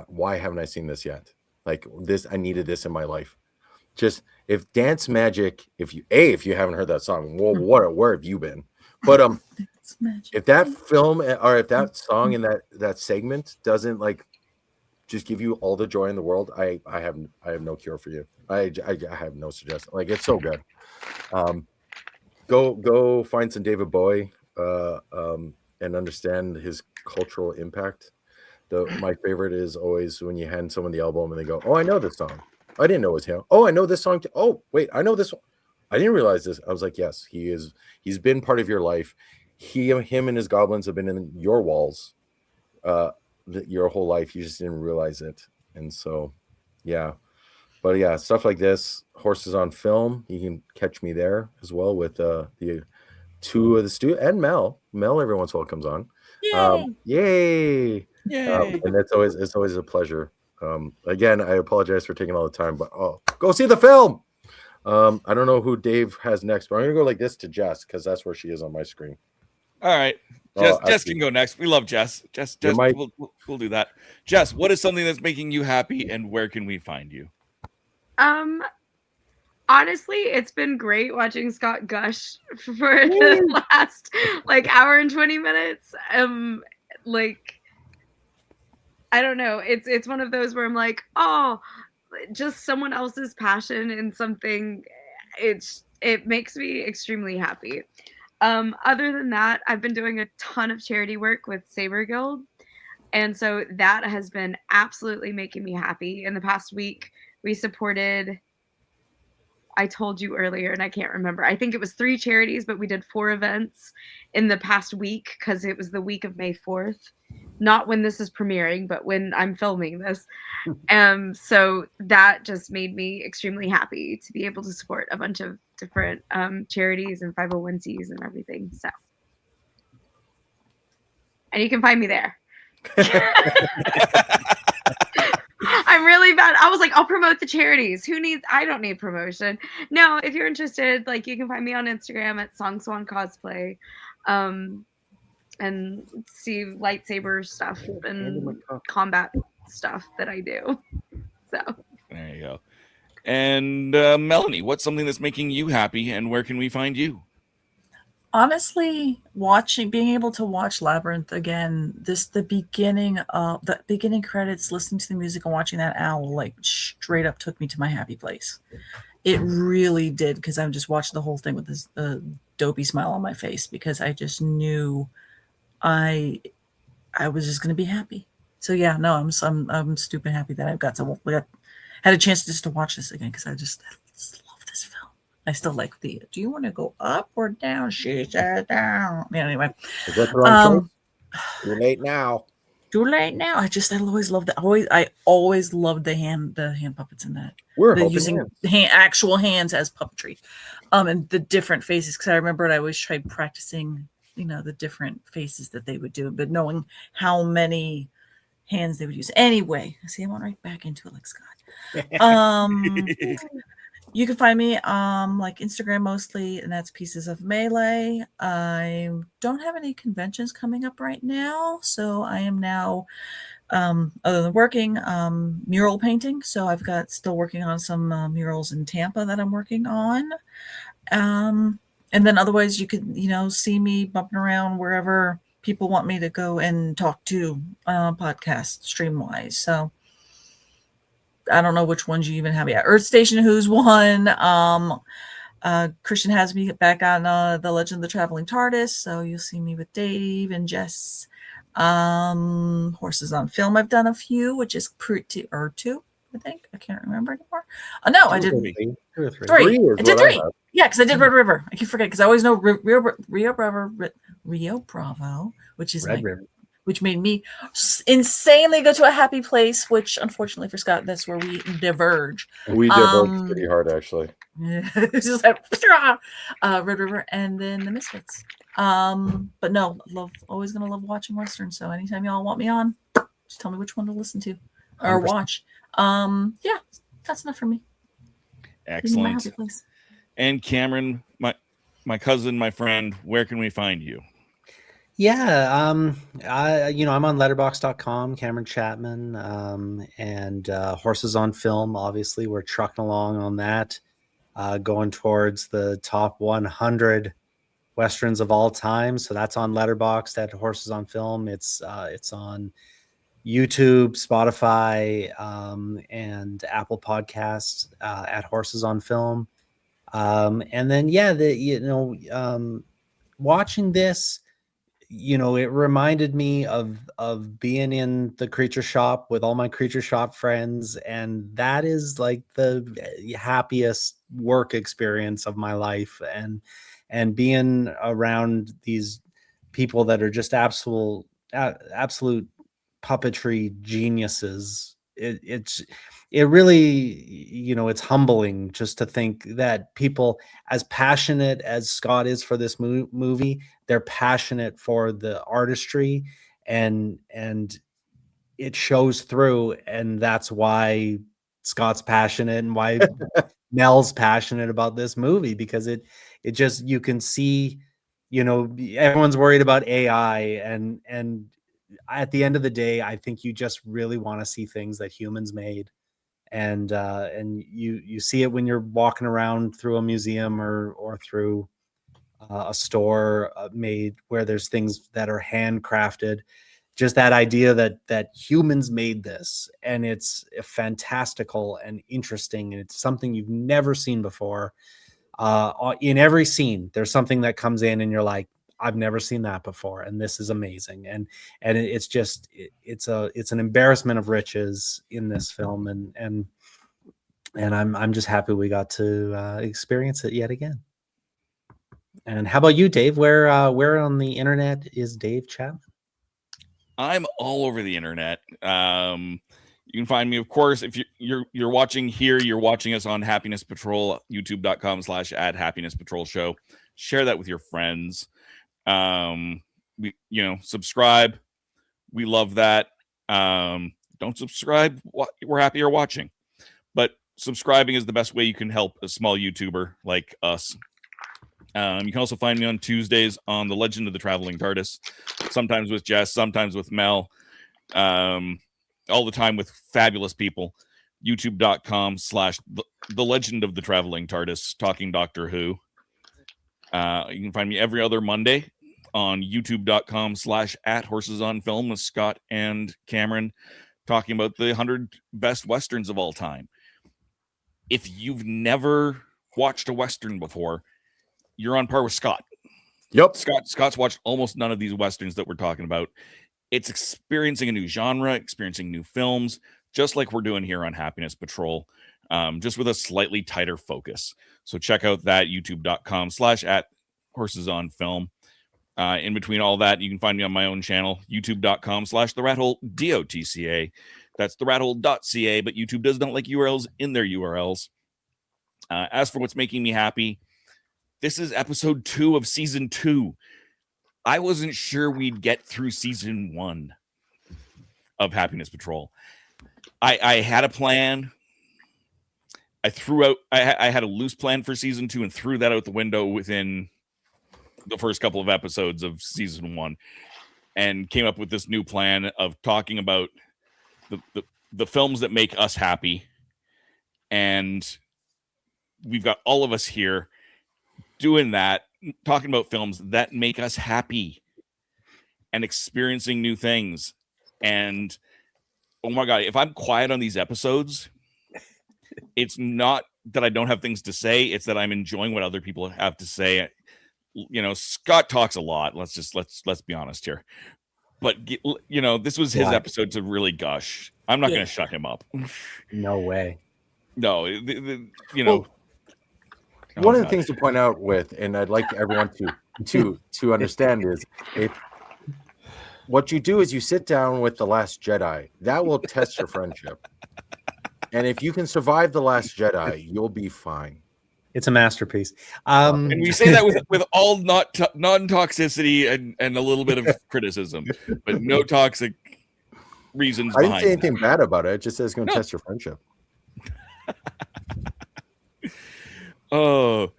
why haven't I seen this yet? Like this, I needed this in my life. Just if Dance Magic, if you haven't heard that song, well, where have you been? But It's magic. if that film or if that song in that segment doesn't like just give you all the joy in the world, I have no cure for you. I have no suggestion. Like, it's so good. Go find some David Bowie and understand his cultural impact. My favorite is always when you hand someone the album and they go, "Oh, I know this song. I didn't know it was him. Oh, I know this song too. Oh, wait, I know this one. I didn't realize this." I was like, "Yes, he's been part of your life. Him and his goblins have been in your walls your whole life. You just didn't realize it." And so, yeah. But yeah, stuff like this, Horses on Film, you can catch me there as well with the two of the students and Mel. Mel every once in a while comes on. Yay! Yay. And it's always a pleasure. Again, I apologize for taking all the time, but go see the film. I don't know who Dave has next, but I'm gonna go like this to Jess because that's where she is on my screen. All right. Jess can go next. We love Jess. Jess, we'll do that. Jess, what is something that's making you happy, and where can we find you? Honestly, it's been great watching Scott gush for the last hour and 20 minutes. Like, I don't know. It's one of those where I'm like, oh, just someone else's passion in something. It makes me extremely happy. Other than that, I've been doing a ton of charity work with Saber Guild. And so that has been absolutely making me happy. In the past week, we supported, I told you earlier, and I can't remember. I think it was 3 charities, but we did 4 events in the past week because it was the week of May 4th. Not when this is premiering, but when I'm filming this. So that just made me extremely happy to be able to support a bunch of different charities and 501c and everything. So, and you can find me there. I'm really bad. I was like, I'll promote the charities. I don't need promotion. No, if you're interested, you can find me on Instagram at Song Swan Cosplay. And see lightsaber stuff and combat stuff that I do. So there you go. And Melanie, what's something that's making you happy, and where can we find you? Honestly, being able to watch Labyrinth again, the beginning credits, listening to the music and watching that owl, straight up took me to my happy place. It really did, because I just watched the whole thing with this dopey smile on my face, because I just knew I was just going to be happy. So yeah, no, I'm stupid happy that I had a chance just to watch this again, because I just love this film. I still like do you want to go up or down? She said down. Yeah, anyway. Is that the wrong choice? Too late now. Too late now. I always loved that. I always loved the hand puppets in that. We're using actual hands as puppetry. And the different faces, because I remember I always tried practicing, the different faces that they would do, but knowing how many hands they would use. Anyway, see, I went right back into it like Scott. You can find me Instagram mostly, and that's Pieces of Melee. I don't have any conventions coming up right now, so I am now other than working, mural painting. So I've got still working on some murals in Tampa that I'm working on. And then otherwise you could, see me bumping around wherever people want me to go and talk to podcast stream wise. So I don't know which ones you even have yet. Earth Station Who's one. Christian has me back on The Legend of the Traveling TARDIS. So you'll see me with Dave and Jess. Horses on Film, I've done a few, which is 2, I think. I can't remember anymore. No, I did 3 or 3. 3. I did 3. Yeah, because I did Red River. I keep forgetting, because I always know Rio Bravo, which is Red River, which made me insanely go to a happy place, which unfortunately for Scott, that's where we diverge. We diverge pretty hard, actually. It's just Red River and then the Misfits. But no, always gonna love watching Western. So anytime y'all want me on, just tell me which one to listen to or 100%. Watch. Yeah, that's enough for me. Excellent. And Cameron, my cousin, my friend, where can we find you? Yeah, I'm on letterbox.com, Cameron Chapman, and Horses on Film. Obviously, we're trucking along on that, going towards the top 100 westerns of all time. So that's on Letterboxd at Horses on Film. It's on YouTube, Spotify, and Apple Podcasts at Horses on Film. And then watching this, it reminded me of being in the creature shop with all my creature shop friends, and that is like the happiest work experience of my life, and being around these people that are just absolute puppetry geniuses. It really, it's humbling just to think that people as passionate as Scott is for this movie, they're passionate for the artistry, and it shows through. And that's why Scott's passionate, and why Mel's passionate about this movie, because it just, you can see, everyone's worried about AI, and at the end of the day, I think you just really want to see things that humans made. And you see it when you're walking around through a museum or through a store made, where there's things that are handcrafted. Just that idea that humans made this, and it's fantastical and interesting, and it's something you've never seen before. In every scene, there's something that comes in, and you're like, I've never seen that before, and this is amazing. And it's just, it's an embarrassment of riches in this film, and I'm just happy we got to experience it yet again. And how about you, Dave? Where on the internet is Dave Chapman? I'm all over the internet. You can find me, of course, if you're watching here, you're watching us on Happiness Patrol, youtube.com/@happinesspatrol show. Share that with your friends. Subscribe. We love that. Don't subscribe. We're happy you're watching, but subscribing is the best way you can help a small YouTuber like us. You can also find me on Tuesdays on The Legend of the Traveling TARDIS, sometimes with Jess, sometimes with Mel, all the time with fabulous people. youtube.com/The Legend of the Traveling TARDIS, talking Doctor Who. You can find me every other Monday on youtube.com/@HorsesOnFilm with Scott and Cameron, talking about the 100 best Westerns of all time. If you've never watched a Western before, you're on par with Scott. Yep. Scott's watched almost none of these Westerns that we're talking about. It's experiencing a new genre, experiencing new films, just like we're doing here on Happiness Patrol, just with a slightly tighter focus. So check out that, youtube.com/@HorsesOnFilm. In between all that, you can find me on my own channel, youtube.com/TheRatHole, DOTCA. That's TheRatHole.ca, but YouTube does not like URLs in their URLs. As for what's making me happy, this is episode 2 of season 2. I wasn't sure we'd get through season 1 of Happiness Patrol. I had a plan. I had a loose plan for season 2 and threw that out the window within the first couple of episodes of season 1, and came up with this new plan of talking about the films that make us happy. And we've got all of us here doing that, talking about films that make us happy and experiencing new things. And oh my God, if I'm quiet on these episodes, it's not that I don't have things to say, it's that I'm enjoying what other people have to say. Scott talks a lot. Let's be honest here. But this was his episode to really gush. I'm not going to shut him up. No way. No, one of the things to point out with, and I'd like everyone to understand, is if what you do is you sit down with The Last Jedi, that will test your friendship. And if you can survive The Last Jedi, you'll be fine. It's a masterpiece. And we say that with all non-toxicity and a little bit of criticism, but no toxic reasons I didn't behind say anything bad about it. It just says it's going to test your friendship. Oh,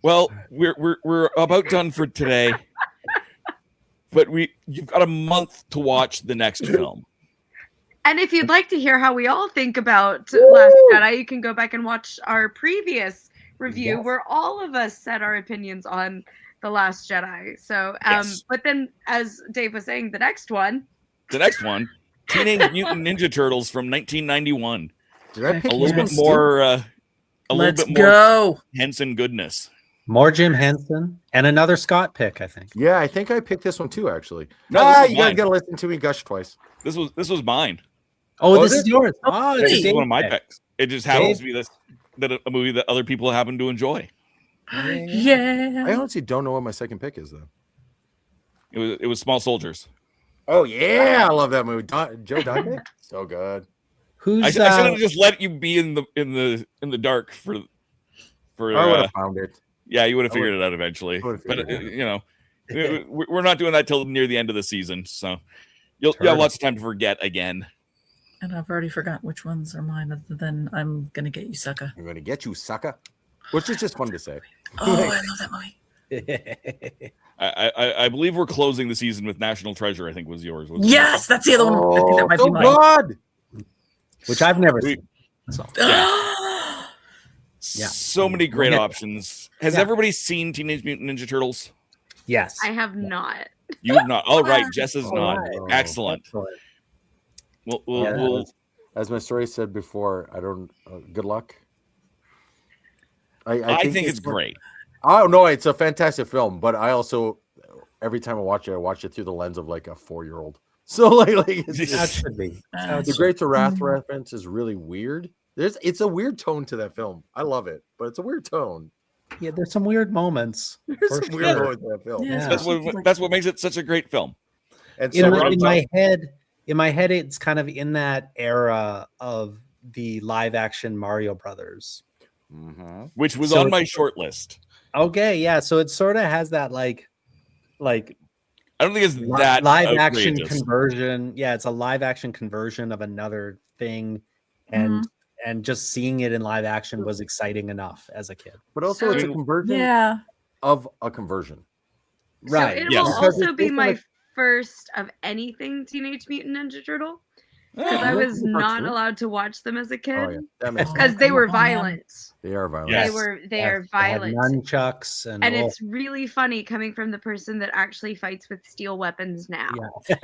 well, we're about done for today, but you've got a month to watch the next film. And if you'd like to hear how we all think about Last Jedi, you can go back and watch our previous review where all of us said our opinions on The Last Jedi. So, Yes. but then, as Dave was saying, the next one, Teenage Mutant Ninja Turtles from 1991. Did I Heck pick A this little one? bit Yes. more, a Let's little bit more go. Henson goodness. More Jim Henson and another Scott pick, I think. Yeah, I think I picked this one too, actually. No, this was you guys mine. gotta listen to me gush twice. This was mine. Oh, Oh, this is is yours. Oh, This it's is Dave's one of my pick. picks. It just happens to be a movie that other people happen to enjoy. I Yeah. honestly don't know what my second pick is though. It was Small Soldiers. Oh yeah, I love that movie. Joe Dante, so good. Who's I should have just let you be in the dark for. I would have found it. Yeah, you would have I figured it out eventually. would've But figured it you know, we're not doing that till near the end of the season, so you'll have lots of time to forget again. And I've already forgotten which ones are mine, other than I'm gonna get you, sucker. I'm gonna get you, sucker. Which is just fun to say. Oh, I love that movie. I believe we're closing the season with National Treasure. I think was yours. wasn't it? Yes, that's the other one. I think that might so be mine. good. Which I've never seen. So. Yeah. So many great options. Has everybody seen Teenage Mutant Ninja Turtles? Yes. I have not. You have not. Oh, right. Jess is not. right. Excellent. We'll As my story said before, I don't. Good luck. I think it's great. Oh no, it's a fantastic film, but I also every time I watch it through the lens of like a 4-year-old. So like that should be. the Great to Wrath reference is really weird. It's a weird tone to that film. I love it, but it's a weird tone. Yeah, there's some weird moments. There's some weird moments in that film. Yeah. That's what makes it such a great film. And In so my head, it's kind of in that era of the live action Mario Brothers. Which was So- on my short list. Okay, yeah. So it sort of has that like I don't think it's that live action outrageous. conversion. Yeah, it's a live action conversion of another thing, and just seeing it in live action was exciting enough as a kid. but also it's a conversion Yeah. of a conversion. Right. So it Yes. will Because also it's be based on my a- first of anything Teenage Mutant Ninja Turtle. Because Oh, I was that's not true. allowed to watch them as a Oh kid. yeah, that makes sense. Because they Come were on, man. violent. They are violent. Yes. They are violent. Nunchucks and It's really funny coming from the person that actually fights with steel weapons now.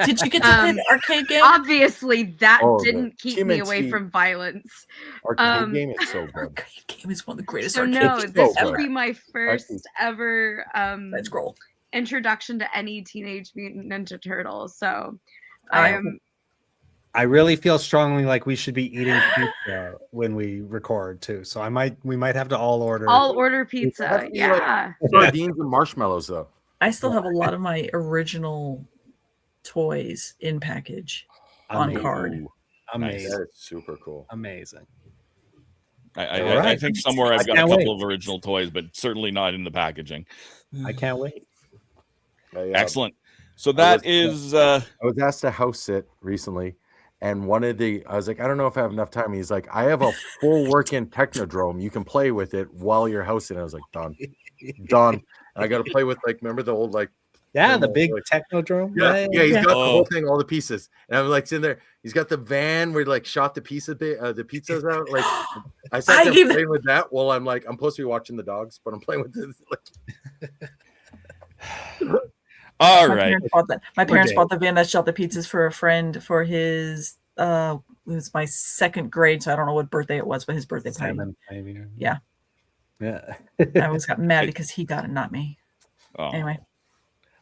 Did you get to play the arcade game? Obviously, that Oh, the didn't keep me away TMNT from violence. Arcade game is so good. Arcade game is one of the greatest So arcade no, games this so will ever. be my first ever Let's scroll. introduction to any Teenage Mutant Ninja Turtles. So I- I really feel strongly like we should be eating pizza when we record too. So we might have to all order. I'll order pizza. has to be Yeah. Sardines and marshmallows though. I still have a lot of my original toys in package on Amazing. card. Amazing. That is super cool. Amazing. I Alright. think somewhere I've got a can't couple wait. of original toys, but certainly not in the packaging. I can't wait. Excellent. So that is I was asked to house sit recently, and I was like, I don't know if I have enough time. He's like, I have a full working Technodrome. You can play with it while you're housing. I was like, done. And I got to play with remember the old Yeah, the big Like- Technodrome. Yeah, he's got the Oh. whole thing, all the pieces. And I'm sitting there. He's got the van where he shot the pizzas out. I sat there gave that- playing with that while I'm supposed to be watching the dogs, but I'm playing with this. all My right. parents bought that. My parents Dave. bought the van that shot the pizzas for a friend for his it was my second grade, so I don't know what birthday it was, but his birthday party. 7, maybe. Yeah. Yeah. I always got mad because he got it, not me. Oh. Anyway.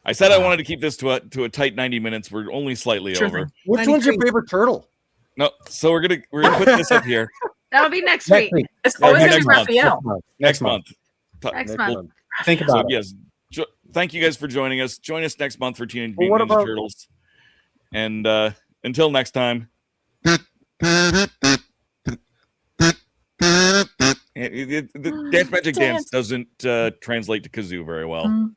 I said I wanted to keep this to a tight 90 minutes. We're only slightly Sure over. thing. Which one's your favorite turtle? No, so we're gonna put this up here That'll be next Next week. week. It's Oh, always gonna next be month. Raphael. next month. Next month. Think So about it. yes, thank you guys for joining us. Join us next month for Teenage Well, Mutant what Ninja about- Turtles. And until next time. The Dance Magic Dance doesn't translate to kazoo very well. Mhm.